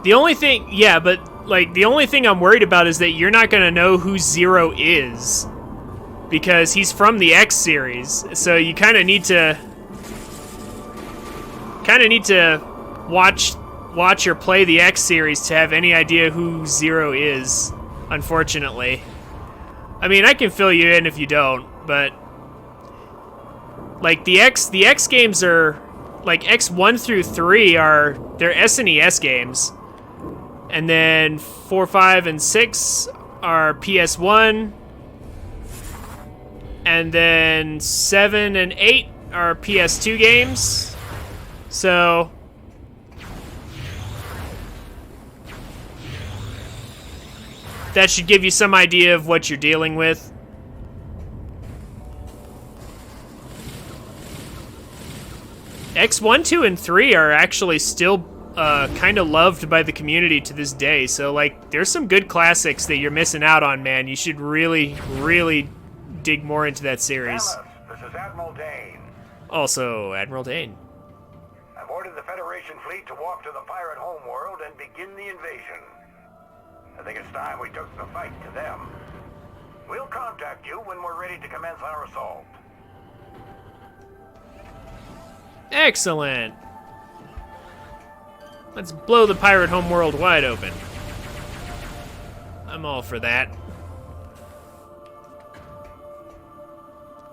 Speaker 1: The only thing, yeah, but the only thing I'm worried about is that you're not gonna know who Zero is, because he's from the X series. So you kind of need to watch or play the X series to have any idea who Zero is. Unfortunately, I mean, I can fill you in if you don't, but the X games are X1 through 3 they're SNES games. And then 4, 5, and 6 are PS1. And then 7 and 8 are PS2 games. So that should give you some idea of what you're dealing with. X1, 2, and 3 are actually still kind of loved by the community to this day. So, like, there's some good classics that you're missing out on, man. You should really, really dig more into that series.
Speaker 5: Dallas, this is Admiral Dane.
Speaker 1: Also, Admiral Dane.
Speaker 5: I've ordered the Federation fleet to walk to the pirate homeworld and begin the invasion. I think it's time we took the fight to them. We'll contact you when we're ready to commence our assault.
Speaker 1: Excellent. Let's blow the pirate homeworld wide open. I'm all for that.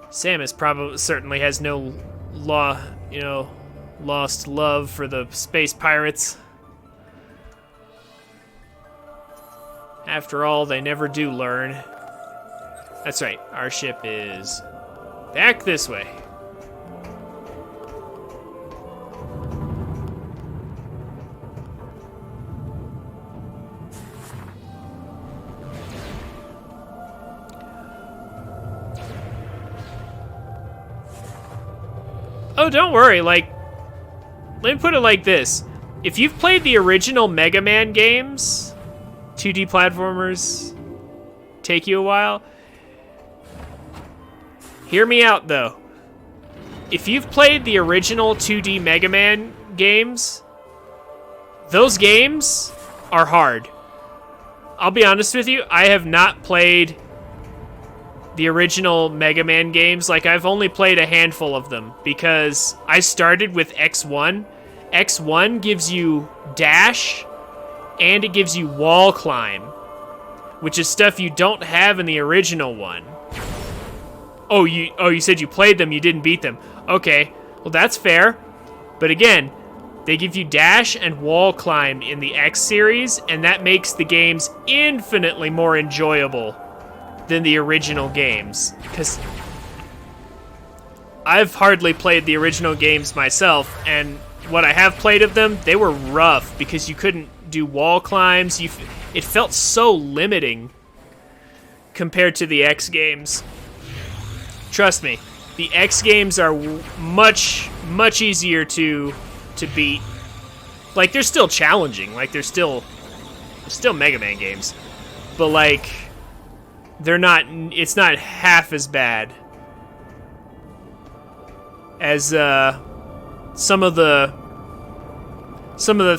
Speaker 1: Samus probably certainly has no lost love for the space pirates. After all, they never do learn. That's right, our ship is back this way. Oh, don't worry, like, let me put it like this. If you've played the original Mega Man games, 2D platformers take you a while. Hear me out, though. If you've played the original 2D Mega Man games, those games are hard. I'll be honest with you, I have not played the original Mega Man games. Like, I've only played a handful of them because I started with X1. X1 gives you dash and it gives you wall climb, which is stuff you don't have in the original one. Oh, you said you played them, you didn't beat them. Okay, well that's fair. But again, they give you dash and wall climb in the X series, and that makes the games infinitely more enjoyable than the original games, because I've hardly played the original games myself, and what I have played of them, they were rough because you couldn't do wall climbs. It felt so limiting compared to the X games. Trust me, the X games are much easier to beat. Like, they're still challenging, like they're still Mega Man games, but like, it's not half as bad as some of the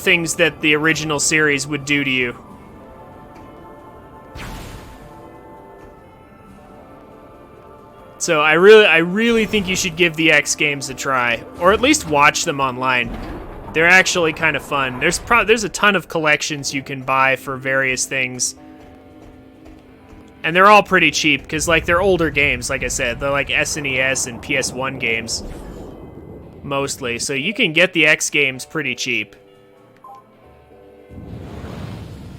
Speaker 1: things that the original series would do to you. So I really think you should give the X games a try, or at least watch them online. They're actually kind of fun. There's a ton of collections you can buy for various things. And they're all pretty cheap, because, like, they're older games, like I said. They're, like, SNES and PS1 games, mostly. So you can get the X games pretty cheap.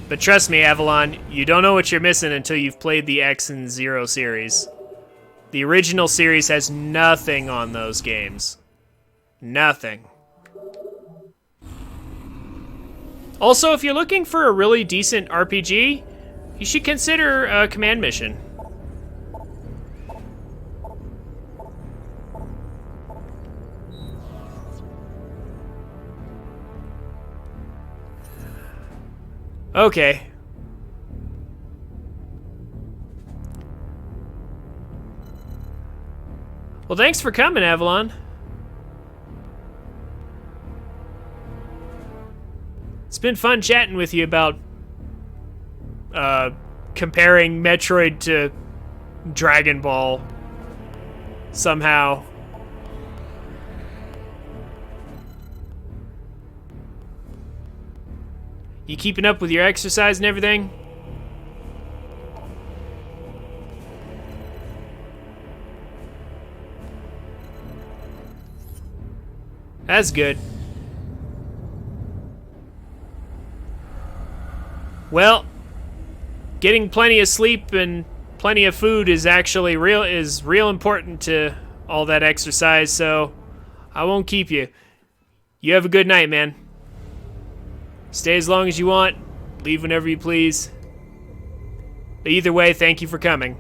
Speaker 1: But trust me, Avalon, you don't know what you're missing until you've played the X and Zero series. The original series has nothing on those games. Nothing. Also, if you're looking for a really decent RPG, you should consider a command mission. Okay. Well, thanks for coming, Avalon. It's been fun chatting with you about comparing Metroid to Dragon Ball somehow. You keeping up with your exercise and everything? That's good. Well, getting plenty of sleep and plenty of food is actually real important to all that exercise, so I won't keep you. You have a good night, man. Stay as long as you want, leave whenever you please. But either way, thank you for coming.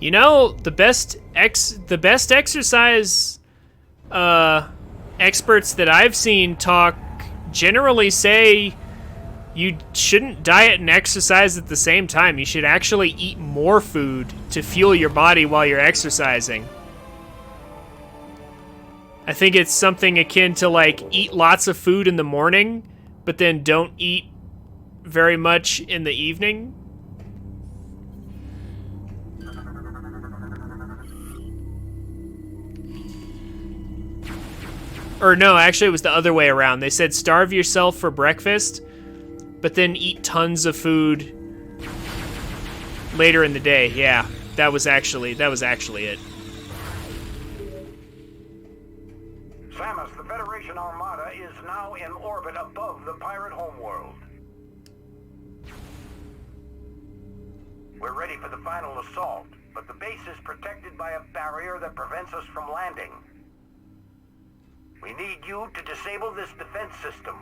Speaker 1: You know, the best exercise experts that I've seen talk generally say you shouldn't diet and exercise at the same time. You should actually eat more food to fuel your body while you're exercising. I think it's something akin to like eat lots of food in the morning, but then don't eat very much in the evening. Or no, actually it was the other way around. They said starve yourself for breakfast, but then eat tons of food later in the day. Yeah, that was actually it.
Speaker 5: Samus, the Federation Armada is now in orbit above the pirate homeworld. We're ready for the final assault, but the base is protected by a barrier that prevents us from landing. We need you to disable this defense system.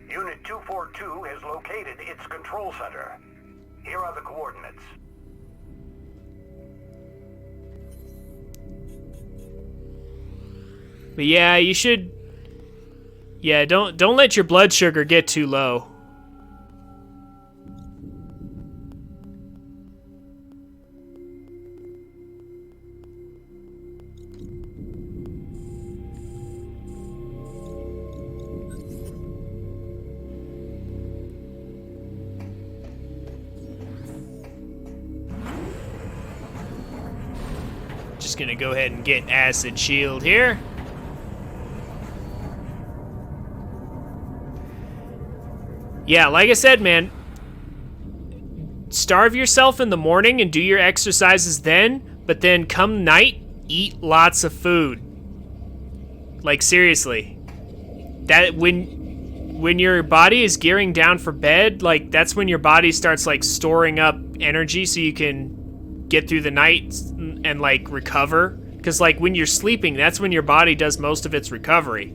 Speaker 5: Unit 242 has located its control center. Here are the coordinates.
Speaker 1: But yeah, you should... Yeah, don't let your blood sugar get too low. Just gonna go ahead and get acid shield here. Yeah, like I said, man, starve yourself in the morning and do your exercises then, but then come night, eat lots of food. Like, seriously. That when your body is gearing down for bed, like, that's when your body starts, like, storing up energy so you can get through the night and, like, recover. Because, like, when you're sleeping, that's when your body does most of its recovery.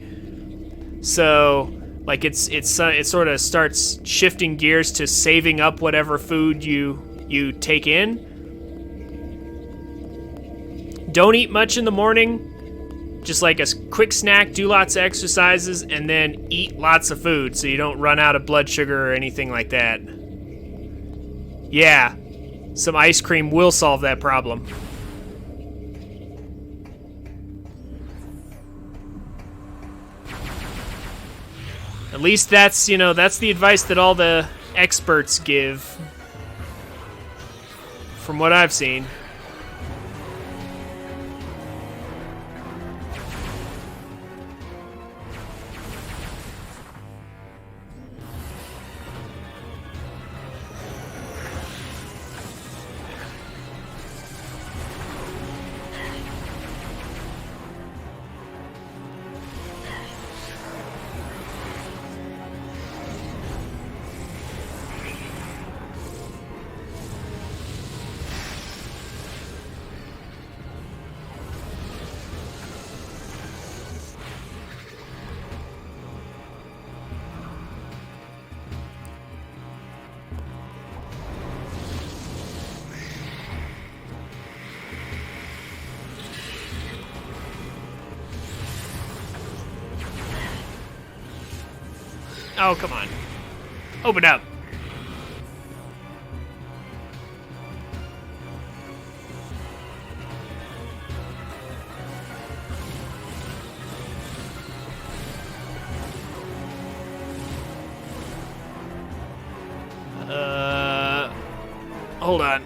Speaker 1: So... like it sort of starts shifting gears to saving up whatever food you take in. Don't eat much in the morning. Just like a quick snack, do lots of exercises, and then eat lots of food so you don't run out of blood sugar or anything like that. Yeah, some ice cream will solve that problem. At least that's, you know, that's the advice that all the experts give, from what I've seen. Oh, come on. Open up. Hold on.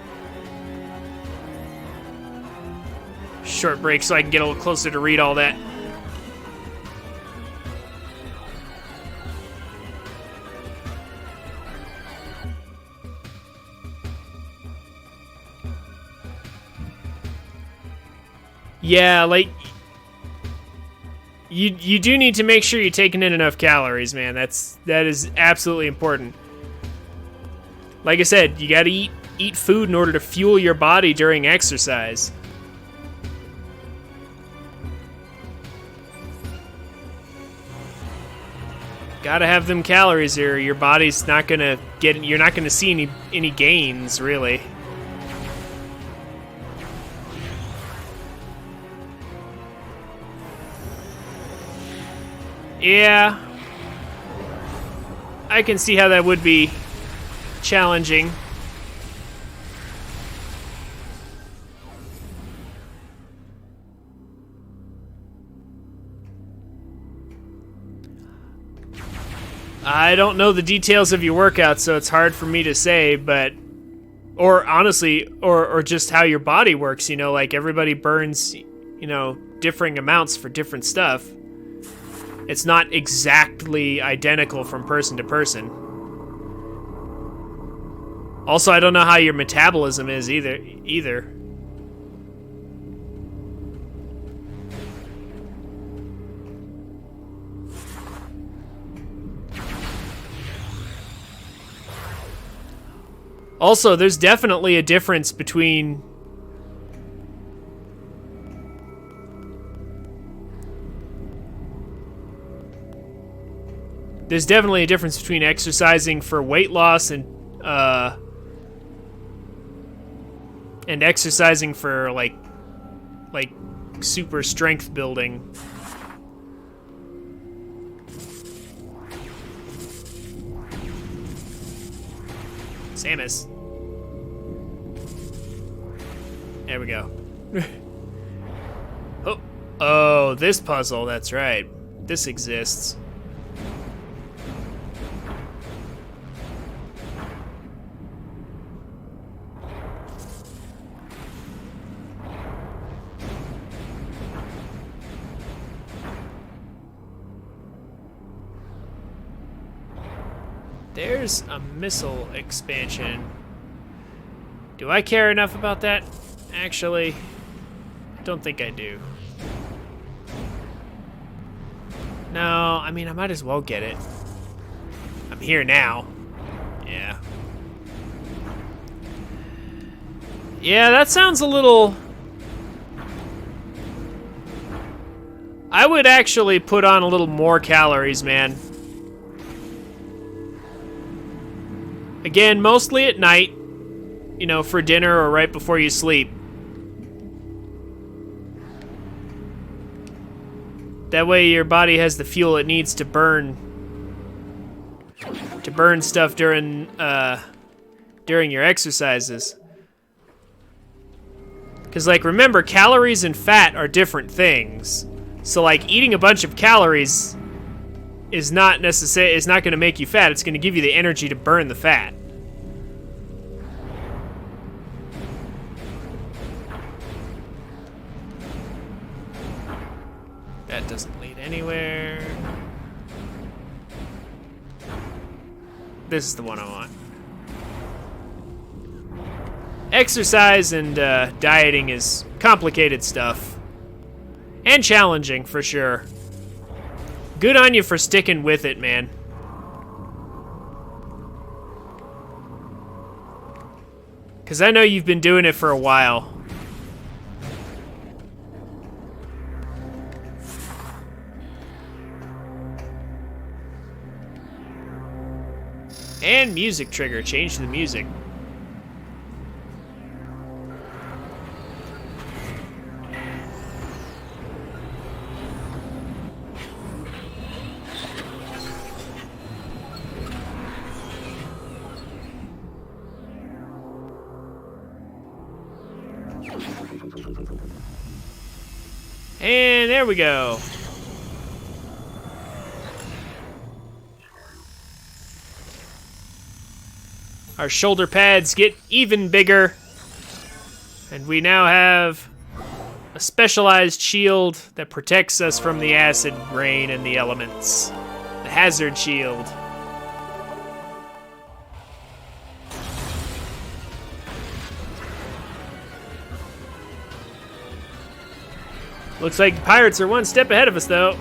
Speaker 1: Short break so I can get a little closer to read all that. Yeah, like, you do need to make sure you're taking in enough calories, man. That is absolutely important. Like I said, you gotta eat food in order to fuel your body during exercise. Gotta have them calories or your body's not gonna get, you're not gonna see any gains, really. Yeah. I can see how that would be challenging. I don't know the details of your workout, so it's hard for me to say, but... Or honestly, or just how your body works, you know, like everybody burns, you know, differing amounts for different stuff. It's not exactly identical from person to person. Also, I don't know how your metabolism is either. Also, there's definitely a difference between... There's definitely a difference between exercising for weight loss and exercising for like super strength building. Samus. There we go. Oh, this puzzle, that's right. This exists. There's a missile expansion. Do I care enough about that? Actually, I don't think I do. No, I mean, I might as well get it. I'm here now. Yeah. Yeah, that sounds a little... I would actually put on a little more calories, man. Again, mostly at night, you know, for dinner or right before you sleep. That way your body has the fuel it needs to burn stuff during your exercises. Because, like, remember, calories and fat are different things. So, like, eating a bunch of calories is not going to make you fat. It's going to give you the energy to burn the fat. That doesn't lead anywhere. This is the one I want. Exercise and dieting is complicated stuff. And challenging, for sure. Good on you for sticking with it, man. Because I know you've been doing it for a while. And music trigger. Change the music. And there we go. Our shoulder pads get even bigger. And we now have a specialized shield that protects us from the acid rain and the elements. The hazard shield. Looks like the pirates are one step ahead of us, though.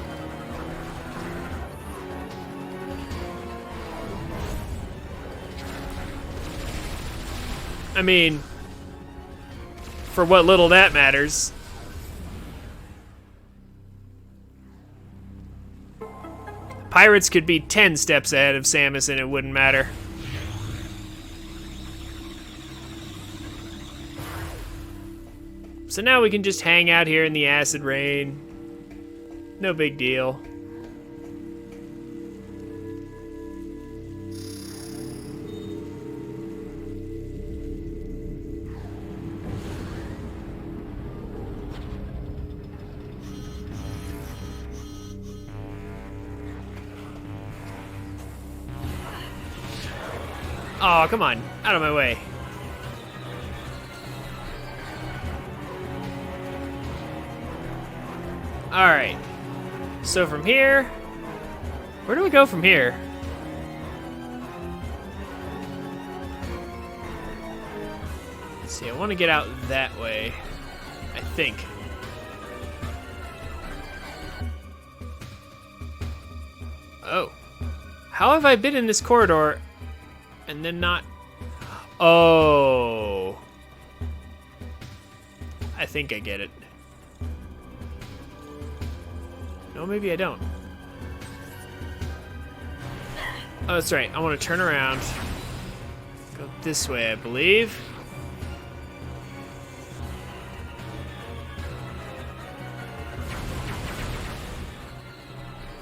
Speaker 1: I mean, for what little that matters. Pirates could be 10 steps ahead of Samus and it wouldn't matter. So now we can just hang out here in the acid rain. No big deal. Oh, come on. Out of my way. Alright. So from here... Where do we go from here? Let's see, I want to get out that way. I think. Oh. How have I been in this corridor and then not... Oh. I think I get it. No, maybe I don't. Oh, that's right. I want to turn around. Go this way, I believe.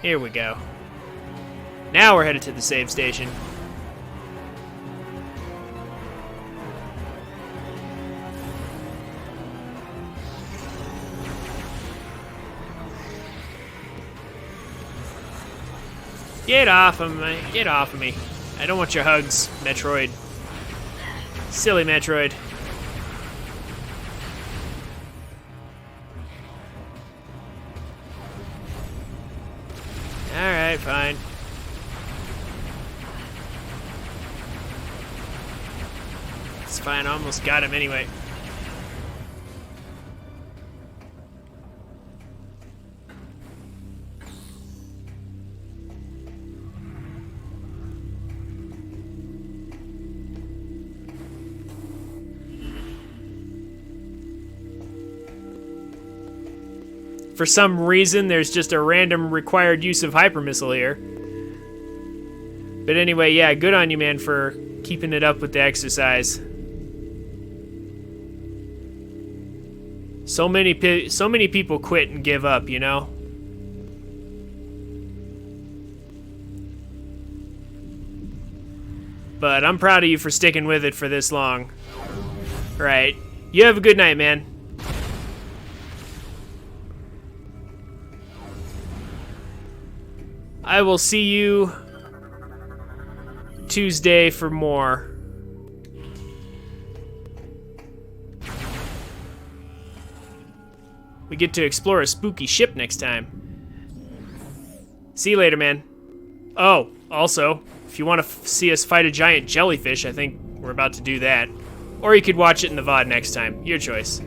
Speaker 1: Here we go. Now we're headed to the save station. Get off of me. Get off of me. I don't want your hugs, Metroid. Silly Metroid. Alright, fine. It's fine, I almost got him anyway. For some reason, there's just a random required use of hyper missile here. But anyway, yeah, good on you, man, for keeping it up with the exercise. So many people quit and give up, you know? But I'm proud of you for sticking with it for this long. Right. You have a good night, man. I will see you Tuesday for more. We get to explore a spooky ship next time. See you later, man. Oh, also, if you want to see us fight a giant jellyfish, I think we're about to do that. Or you could watch it in the VOD next time. Your choice.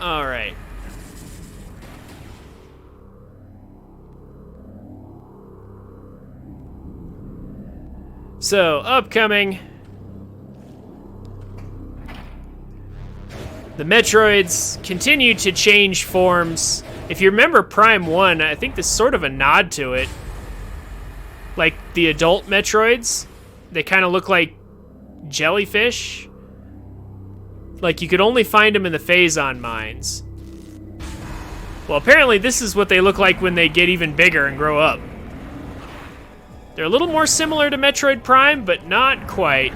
Speaker 1: All right. So, upcoming. The Metroids continue to change forms. If you remember Prime 1, I think this is sort of a nod to it. Like the adult Metroids, they kind of look like jellyfish. Like, you could only find them in the Phazon mines. Well, apparently this is what they look like when they get even bigger and grow up. They're a little more similar to Metroid Prime, but not quite.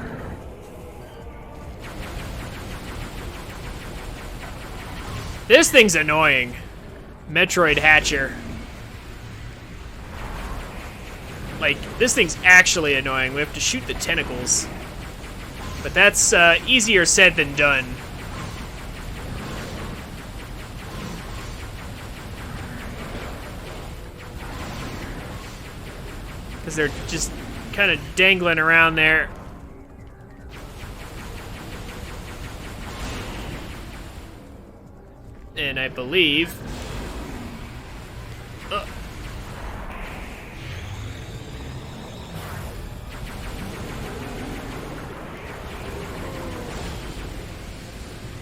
Speaker 1: This thing's annoying. Metroid Hatcher. Like, this thing's actually annoying. We have to shoot the tentacles. But that's easier said than done. Because they're just kind of dangling around there. And I believe...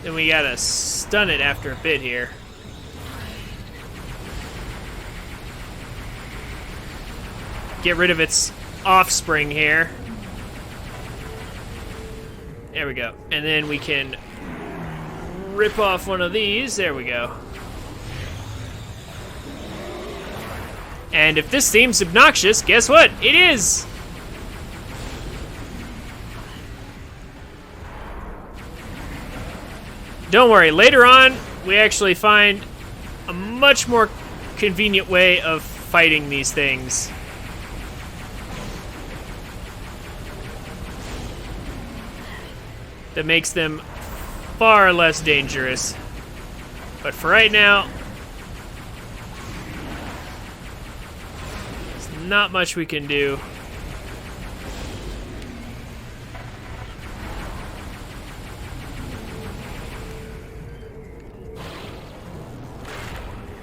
Speaker 1: Then we gotta stun it after a bit here. Get rid of its offspring here. There we go. And then we can rip off one of these. There we go. And if this seems obnoxious, guess what? It is! Don't worry, later on, we actually find a much more convenient way of fighting these things. That makes them far less dangerous. But for right now, there's not much we can do.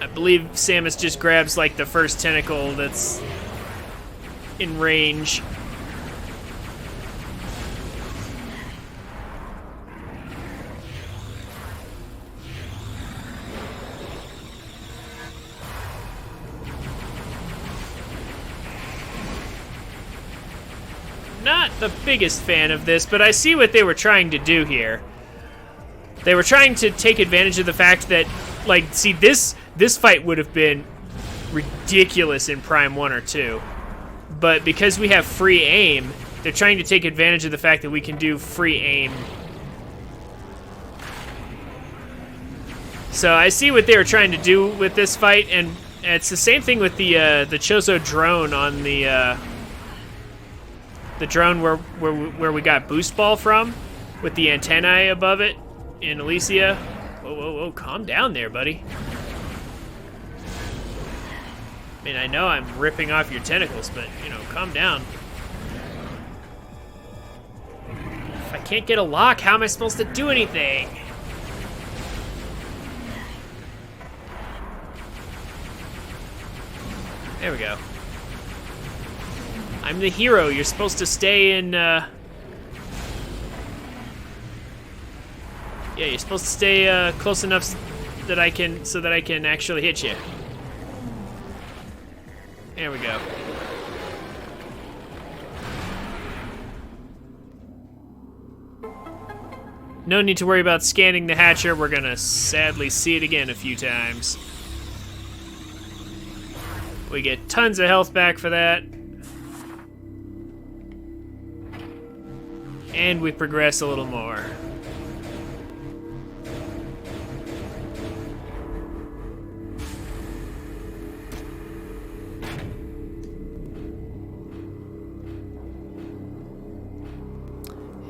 Speaker 1: I believe Samus just grabs like the first tentacle that's in range. Not the biggest fan of this, but I see what they were trying to do here. They were trying to take advantage of the fact that, like, see, this fight would have been ridiculous in Prime 1 or 2. But because we have free aim, they're trying to take advantage of the fact that we can do free aim. So I see what they were trying to do with this fight, and it's the same thing with the Chozo drone on the drone where we got Boost Ball from, with the antennae above it in Elysia. Whoa, whoa, whoa, calm down there, buddy. I mean, I know I'm ripping off your tentacles, but, you know, calm down. If I can't get a lock, how am I supposed to do anything? There we go. I'm the hero. You're supposed to stay in, yeah, you're supposed to stay close enough that I can, so that I can actually hit you. There we go. No need to worry about scanning the hatcher. We're gonna sadly see it again a few times. We get tons of health back for that. And we progress a little more.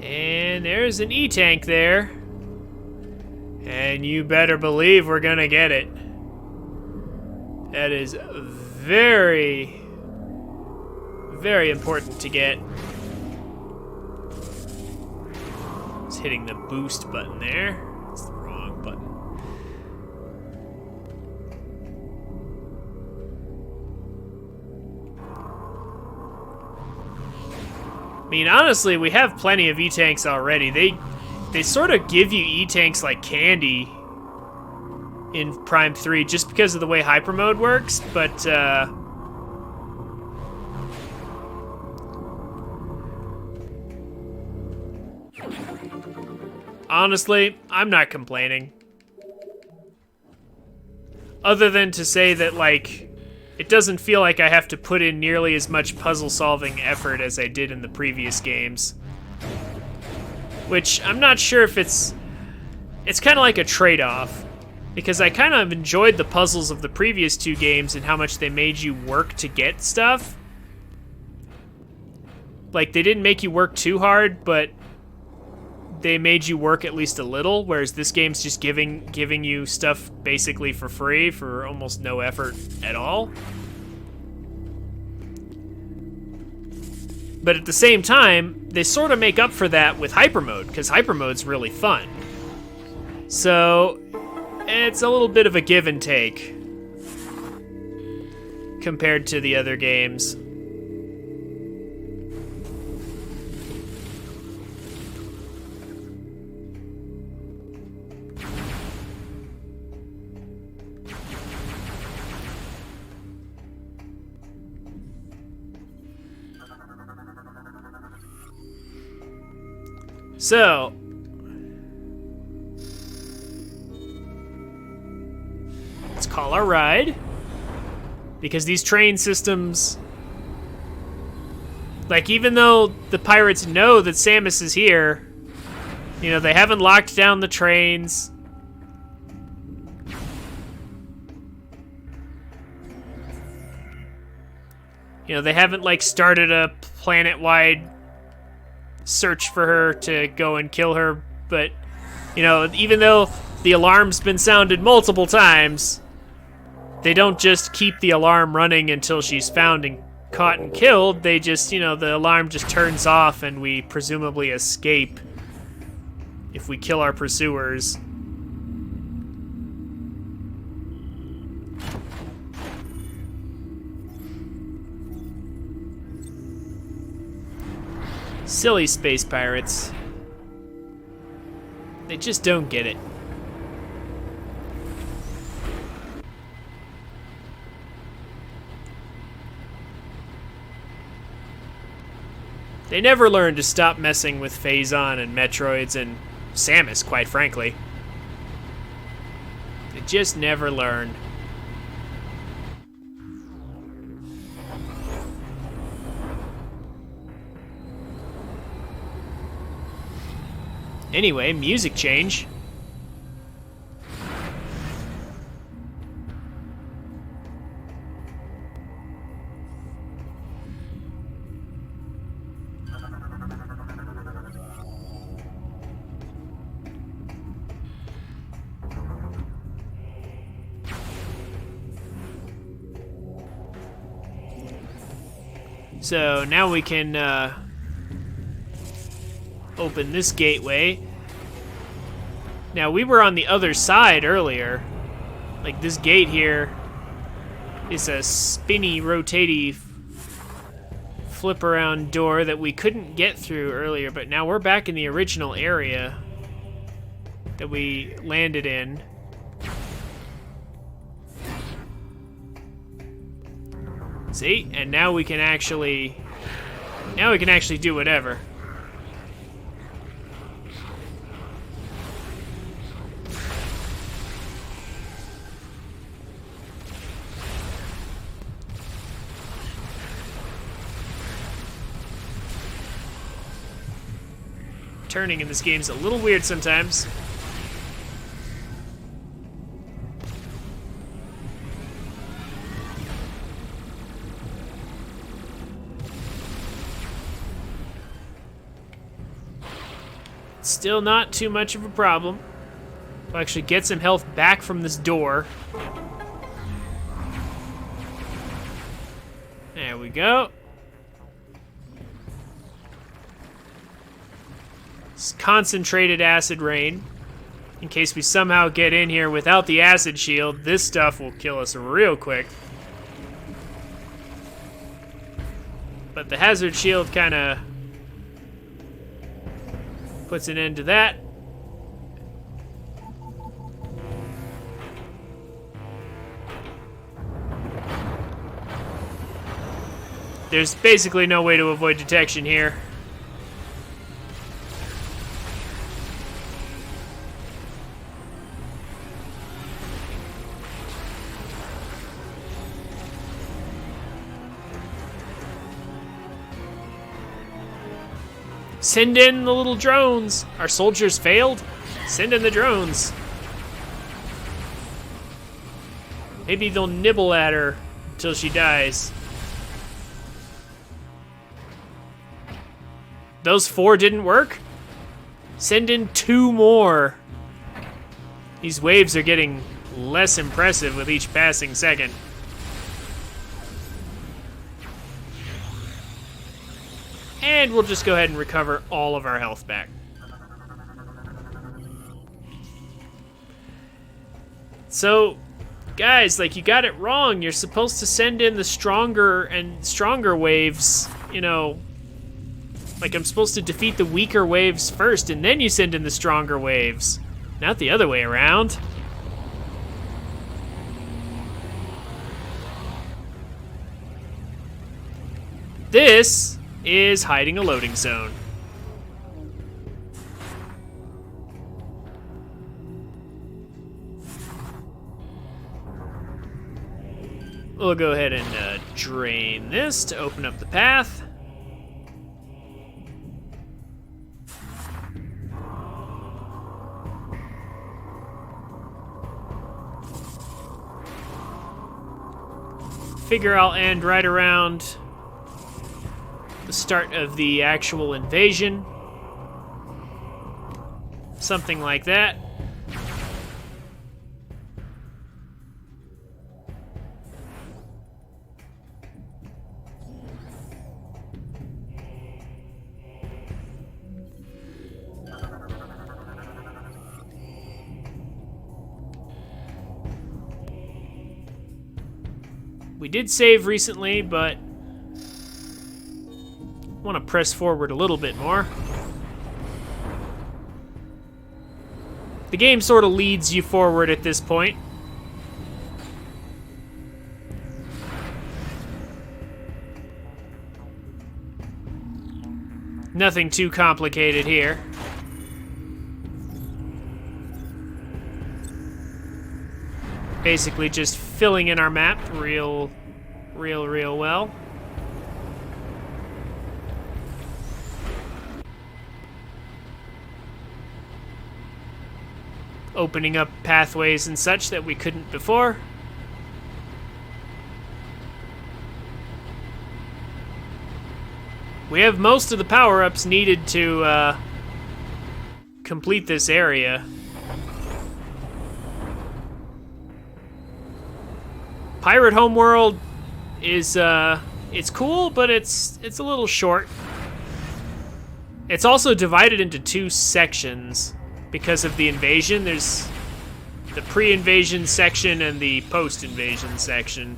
Speaker 1: And there's an E-tank there. And you better believe we're gonna get it. That is very, very important to get. Just hitting the boost button there. That's the wrong button. I mean, honestly, we have plenty of E-tanks already. They sort of give you E-tanks like candy in Prime 3 just because of the way Hyper Mode works, but honestly, I'm not complaining. Other than to say that, like, it doesn't feel like I have to put in nearly as much puzzle-solving effort as I did in the previous games. Which, I'm not sure if it's kind of like a trade-off. Because I kind of enjoyed the puzzles of the previous two games and how much they made you work to get stuff. Like, they didn't make you work too hard, but they made you work at least a little, whereas this game's just giving you stuff basically for free for almost no effort at all. But at the same time, they sort of make up for that with Hyper Mode, because Hyper Mode's really fun. So it's a little bit of a give and take compared to the other games. So, let's call our ride, because these train systems, like, even though the pirates know that Samus is here, you know, they haven't locked down the trains, You know, they haven't, like, started a planet-wide search for her to go and kill her, but, you know, even though the alarm's been sounded multiple times, they don't just keep the alarm running until she's found and caught and killed. They just, you know, the alarm just turns off and we presumably escape if we kill our pursuers. Silly space pirates. They just don't get it. They never learn to stop messing with Phazon and Metroids and Samus, quite frankly. They just never learn. Anyway, music change. So now we can open this gateway. Now we were on the other side earlier. Like this gate here is a spinny, rotatey, flip around door that we couldn't get through earlier, but now we're back in the original area that we landed in. See? And now we can actually do whatever. Turning in this game's a little weird sometimes. Still not too much of a problem. We'll actually get some health back from this door. There we go. It's concentrated acid rain. In case we somehow get in here without the acid shield, this stuff will kill us real quick. But the hazard shield kind of puts an end to that. There's basically no way to avoid detection here. Send in the little drones. Our soldiers failed? Send in the drones. Maybe they'll nibble at her until she dies. Those 4 didn't work? Send in 2 more. These waves are getting less impressive with each passing second. And we'll just go ahead and recover all of our health back. So, guys, like, you got it wrong. You're supposed to send in the stronger and stronger waves, you know. Like, I'm supposed to defeat the weaker waves first, and then you send in the stronger waves. Not the other way around. This is hiding a loading zone. We'll go ahead and drain this to open up the path. Figure I'll end right around the start of the actual invasion. Something like that. We did save recently, but I want to press forward a little bit more. The game sort of leads you forward at this point. Nothing too complicated here. Basically just filling in our map real well. Opening up pathways and such that we couldn't before. We have most of the power-ups needed to complete this area. Pirate Homeworld is it's cool, but it's a little short. It's also divided into two sections because of the invasion. There's the pre-invasion section and the post-invasion section.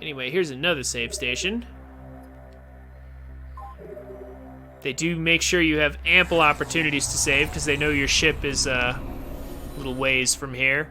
Speaker 1: Anyway, here's another save station. They do make sure you have ample opportunities to save because they know your ship is a little ways from here.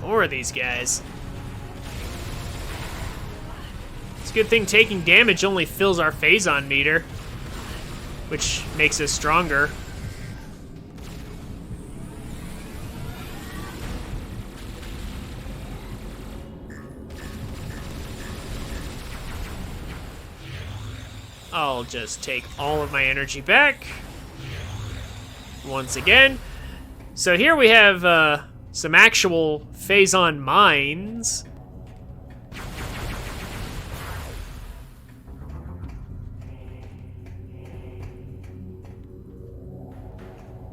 Speaker 1: More of these guys. It's a good thing taking damage only fills our phazon meter, which makes us stronger. I'll just take all of my energy back once again. So here we have some actual phazon mines.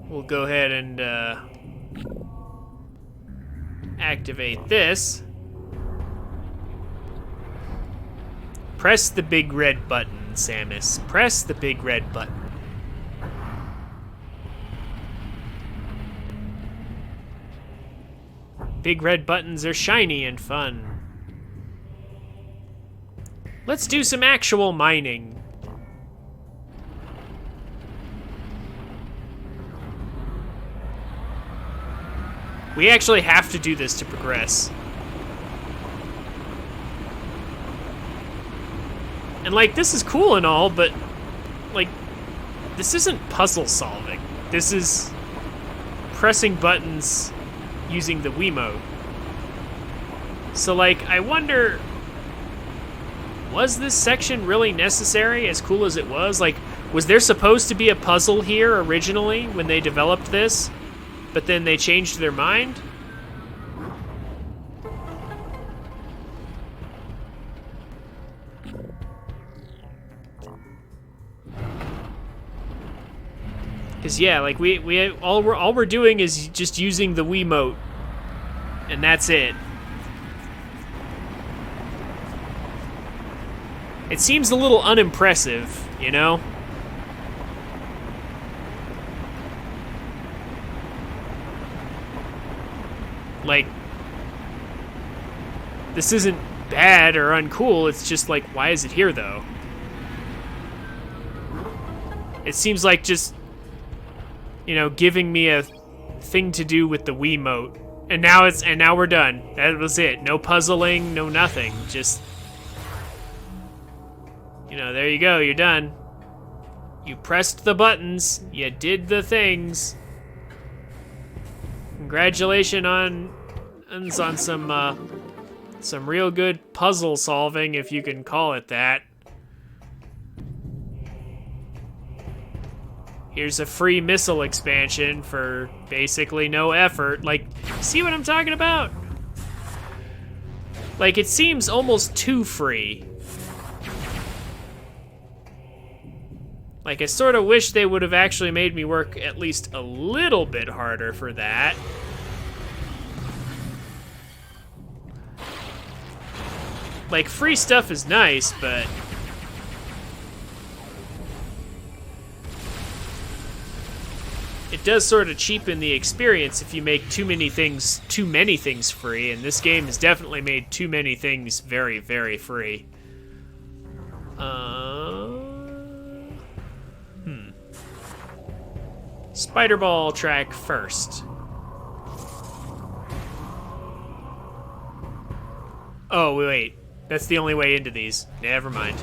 Speaker 1: We'll go ahead and activate this. Press the big red button, Samus. Press the big red button. Big red buttons are shiny and fun. Let's do some actual mining. We actually have to do this to progress. And like, this is cool and all, but like, this isn't puzzle solving. This is pressing buttons using the Wiimote. So like, I wonder, was this section really necessary, as cool as it was? Like, was there supposed to be a puzzle here originally when they developed this, but then they changed their mind? Cause yeah, like all we're doing is just using the Wiimote, and that's it. It seems a little unimpressive, you know? Like, This isn't bad or uncool, it's just like, why is it here though? It seems like just, you know, giving me a thing to do with the Wiimote. And now we're done. That was it. No puzzling, no nothing. Just, you know, there you go, you're done. You pressed the buttons, you did the things. Congratulations on some real good puzzle solving, if you can call it that. Here's a free missile expansion for basically no effort. Like, see what I'm talking about? Like, it seems almost too free. Like, I sort of wish they would have actually made me work at least a little bit harder for that. Like, free stuff is nice, but... it does sort of cheapen the experience if you make too many things free, and this game has definitely made too many things very, very free. Spider Ball track first. Oh, wait. That's the only way into these. Never mind.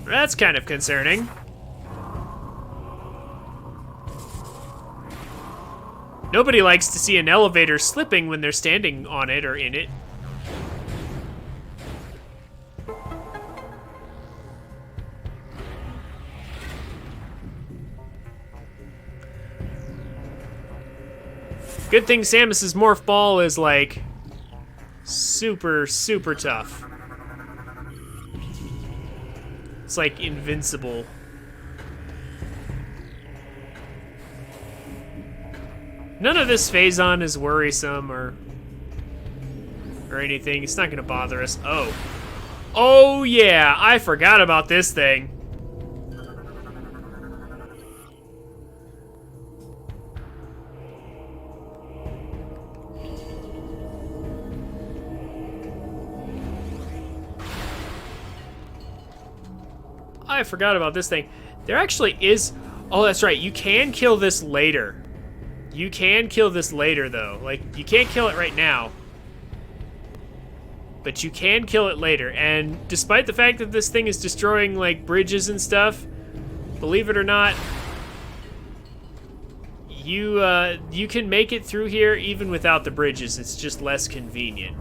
Speaker 1: That's kind of concerning. Nobody likes to see an elevator slipping when they're standing on it or in it. Good thing Samus's morph ball is like super, super tough. It's like invincible. None of this Phazon is worrisome or anything. It's not gonna bother us. Oh. Oh yeah, I forgot about this thing. I forgot about this thing. There actually is... oh, that's right. You can kill this later. You can kill this later, though. Like, you can't kill it right now. But you can kill it later. And despite the fact that this thing is destroying, like, bridges and stuff, believe it or not, you can make it through here even without the bridges. It's just less convenient.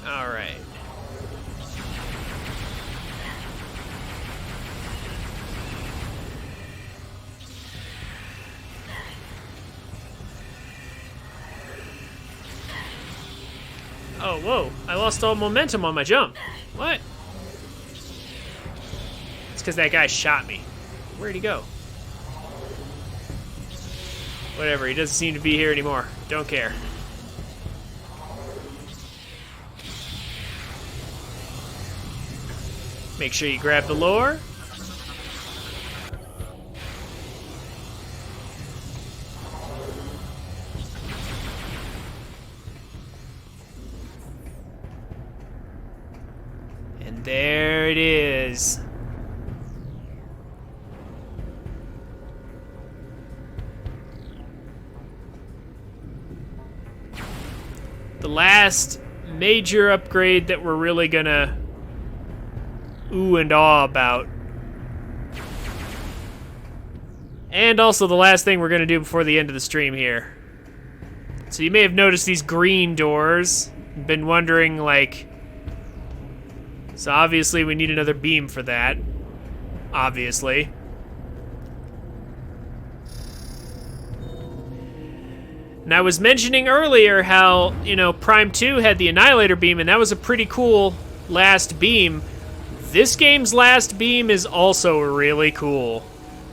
Speaker 1: All right. Oh, whoa. I lost all momentum on my jump. What? It's because that guy shot me. Where'd he go? Whatever, he doesn't seem to be here anymore. Don't care. Make sure you grab the lore. And there it is. The last major upgrade that we're really gonna ooh and ah about. And also the last thing we're gonna do before the end of the stream here. So you may have noticed these green doors. Been wondering, like... so obviously we need another beam for that. Obviously. And I was mentioning earlier how, you know, Prime 2 had the Annihilator beam, and that was a pretty cool last beam, this game's last beam is also really cool.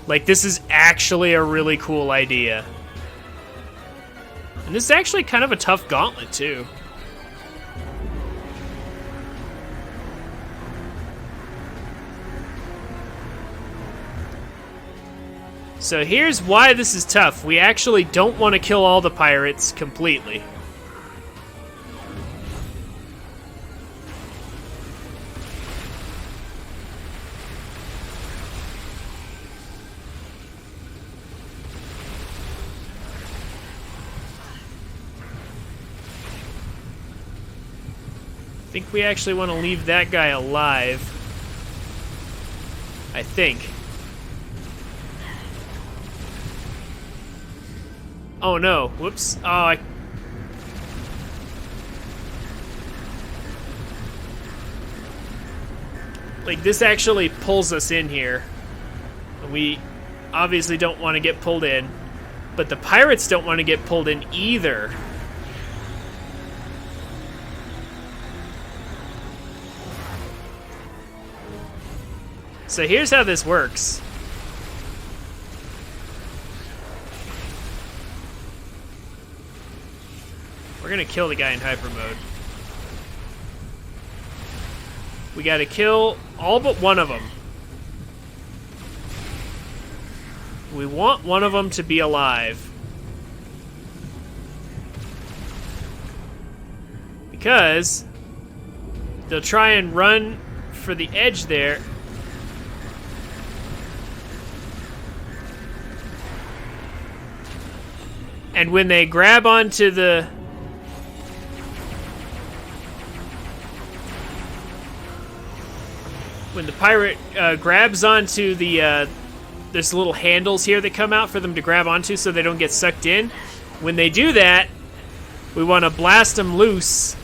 Speaker 1: Like, this is actually a really cool idea. And this is actually kind of a tough gauntlet, too. So here's why this is tough. We actually don't want to kill all the pirates completely. I think we actually want to leave that guy alive. I think. Oh no, whoops. Oh, like, this actually pulls us in here. We obviously don't want to get pulled in, but the pirates don't want to get pulled in either. So here's how this works. We're gonna kill the guy in hyper mode. We gotta kill all but one of them. We want one of them to be alive. Because they'll try and run for the edge there. And when they grab onto the... When the pirate grabs onto the... there's little handles here that come out for them to grab onto so they don't get sucked in. When they do that, we want to blast them loose.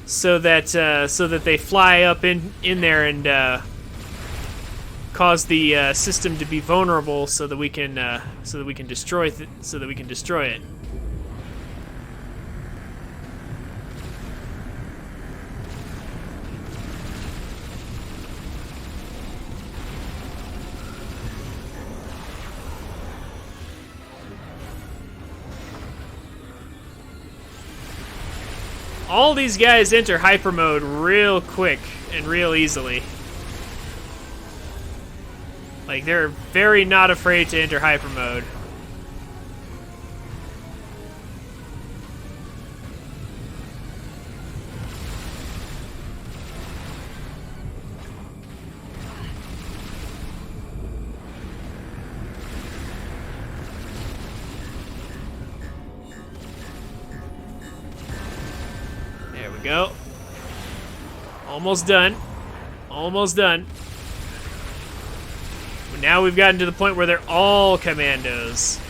Speaker 1: So that they fly up in there and cause the system to be vulnerable, so that we can destroy it. All these guys enter hyper mode real quick and real easily. Like, they're very not afraid to enter hyper mode. There we go. Almost done. Almost done. Now we've gotten to the point where they're all commandos.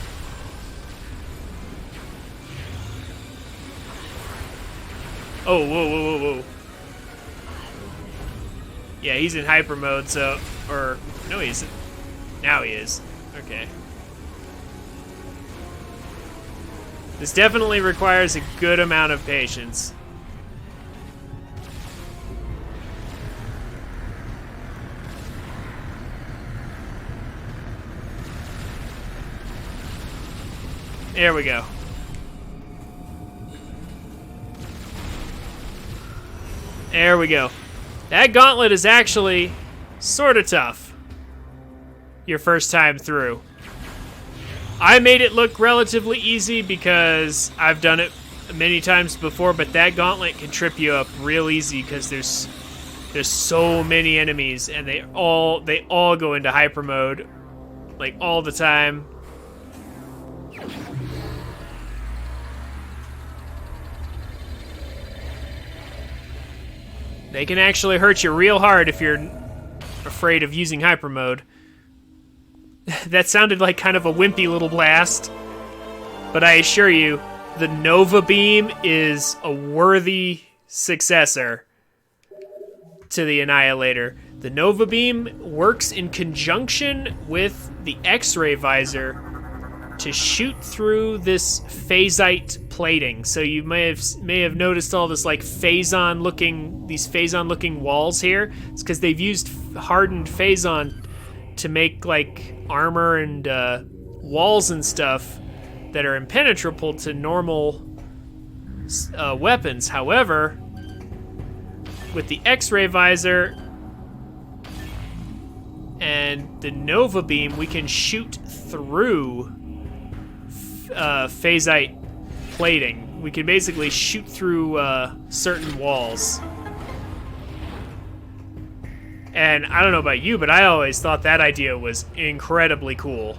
Speaker 1: Oh, whoa, whoa, whoa, whoa. Yeah, he's in hyper mode, so... Or... No, he isn't. Now he is. Okay. This definitely requires a good amount of patience. There we go. There we go. That gauntlet is actually sort of tough. Your first time through. I made it look relatively easy because I've done it many times before, but that gauntlet can trip you up real easy because there's so many enemies and they all go into hyper mode like all the time. They can actually hurt you real hard if you're afraid of using hyper mode. That sounded like kind of a wimpy little blast, but I assure you, the Nova Beam is a worthy successor to the Annihilator. The Nova Beam works in conjunction with the X-ray visor to shoot through this phasite plating. So you may have noticed all this like phazon looking walls here. It's because they've used hardened phazon to make like armor and walls and stuff that are impenetrable to normal weapons. However, with the X-ray visor and the Nova beam, we can shoot through phasite plating. We can basically shoot through certain walls. And I don't know about you, but I always thought that idea was incredibly cool.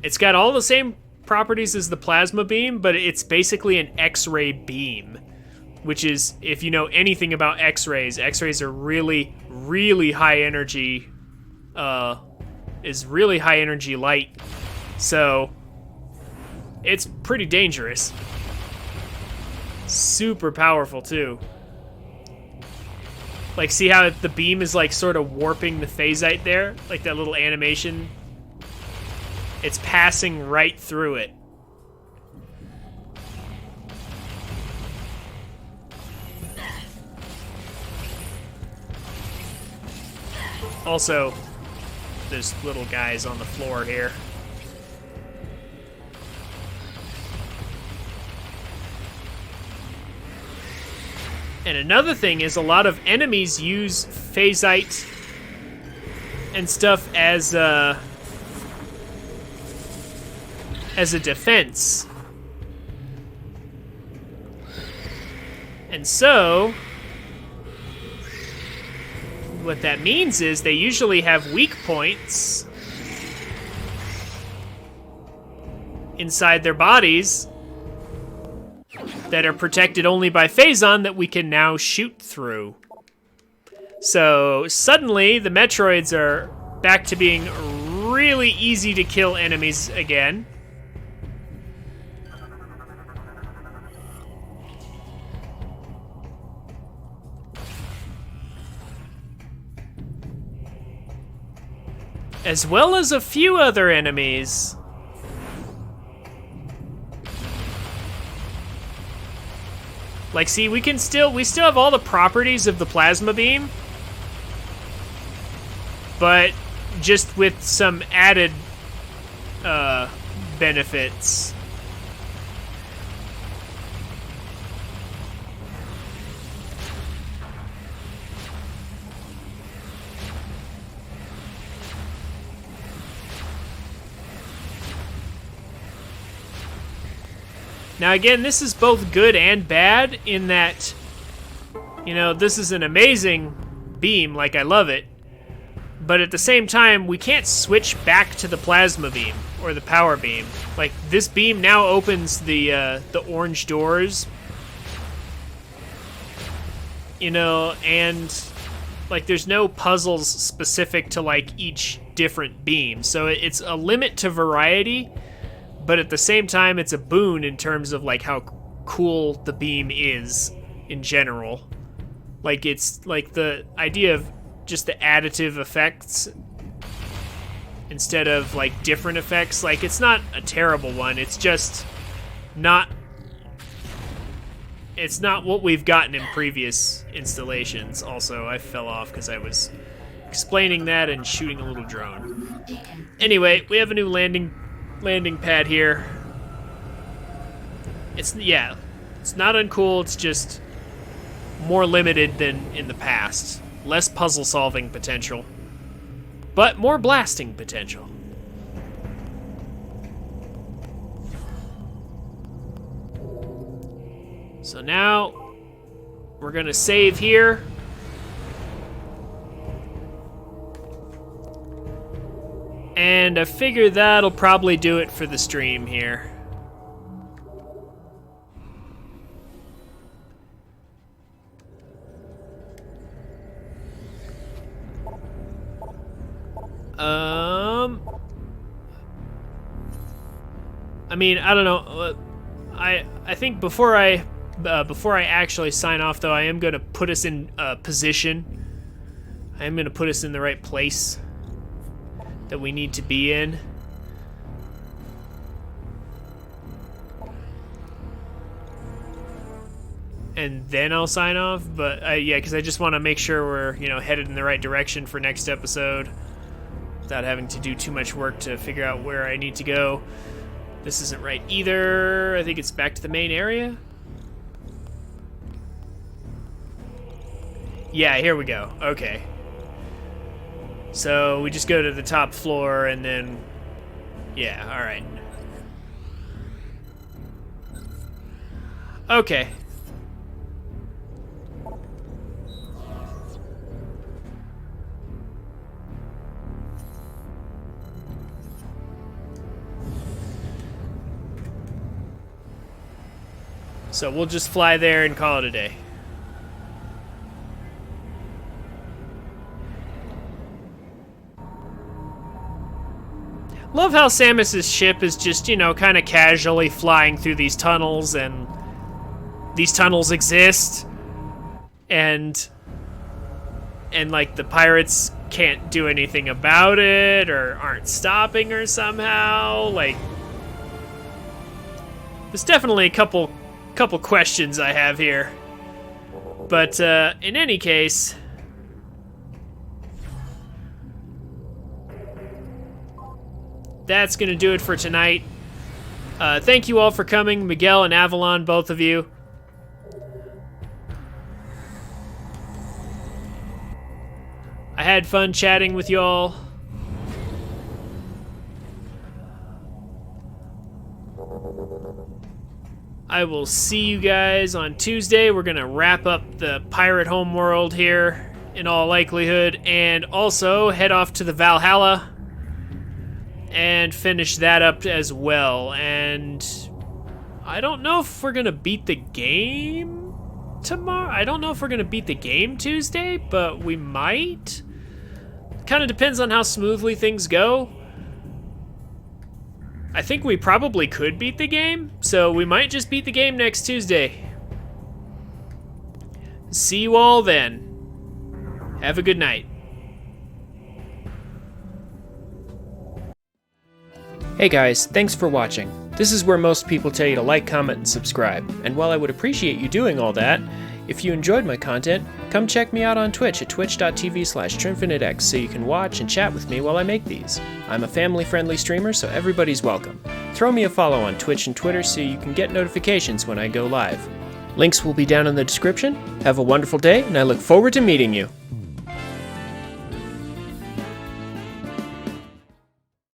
Speaker 1: It's got all the same properties as the plasma beam, but it's basically an X-ray beam, which is, if you know anything about X-rays, X-rays are really, really high energy, is really high energy light. So it's pretty dangerous. Super powerful too. Like, see how the beam is like sort of warping the phasite there? Like that little animation? It's passing right through it. Also, there's little guys on the floor here. And another thing is a lot of enemies use phasite and stuff as a defense. And so what that means is they usually have weak points inside their bodies that are protected only by phazon that we can now shoot through. So suddenly the Metroids are back to being really easy to kill enemies again. As well as a few other enemies. Like, see, we still have all the properties of the plasma beam, but just with some added benefits. Now again, this is both good and bad in that, you know, this is an amazing beam, like I love it, but at the same time, we can't switch back to the plasma beam or the power beam. Like, this beam now opens the orange doors, you know, and like there's no puzzles specific to like each different beam, so it's a limit to variety. But at the same time, it's a boon in terms of like how cool the beam is in general. Like, it's like the idea of just the additive effects instead of like different effects. Like, it's not a terrible one. It's just not. It's not what we've gotten in previous installations. Also, I fell off because I was explaining that and shooting a little drone. Anyway, we have a new landing pad here. It's not uncool, it's just more limited than in the past. Less puzzle solving potential, but more blasting potential. So now we're gonna save here. And I figure that'll probably do it for the stream here. I mean, I don't know. I think before I actually sign off, though, I am gonna put us in position. I am gonna put us in the right place that we need to be in. and then I'll sign off. But yeah, because I just want to make sure we're, you know, headed in the right direction for next episode without having to do too much work to figure out where I need to go. This isn't right either. I think it's back to the main area. Yeah, here we go. Okay. So we just go to the top floor and then... Yeah, alright. Okay. So we'll just fly there and call it a day. Love how Samus's ship is just, you know, kind of casually flying through these tunnels, and these tunnels exist, and like the pirates can't do anything about it or aren't stopping her somehow. Like, there's definitely a couple questions I have here, but in any case, that's gonna do it for tonight. Thank you all for coming, Miguel and Avalon, both of you. I had fun chatting with y'all. I will see you guys on Tuesday. We're gonna wrap up the pirate homeworld here in all likelihood, and also head off to the Valhalla and finish that up as well. And I don't know if we're gonna beat the game tomorrow. I don't know if we're gonna beat the game Tuesday, but we might. Kind of depends on how smoothly things go. I think we probably could beat the game, so we might just beat the game next Tuesday. See you all then. Have a good night. Hey guys, thanks for watching. This is where most people tell you to like, comment, and subscribe. And while I would appreciate you doing all that, if you enjoyed my content, come check me out on Twitch at twitch.tv/TrinfiniteX so you can watch and chat with me while I make these. I'm a family-friendly streamer, so everybody's welcome. Throw me a follow on Twitch and Twitter so you can get notifications when I go live. Links will be down in the description. Have a wonderful day, and I look forward to meeting you.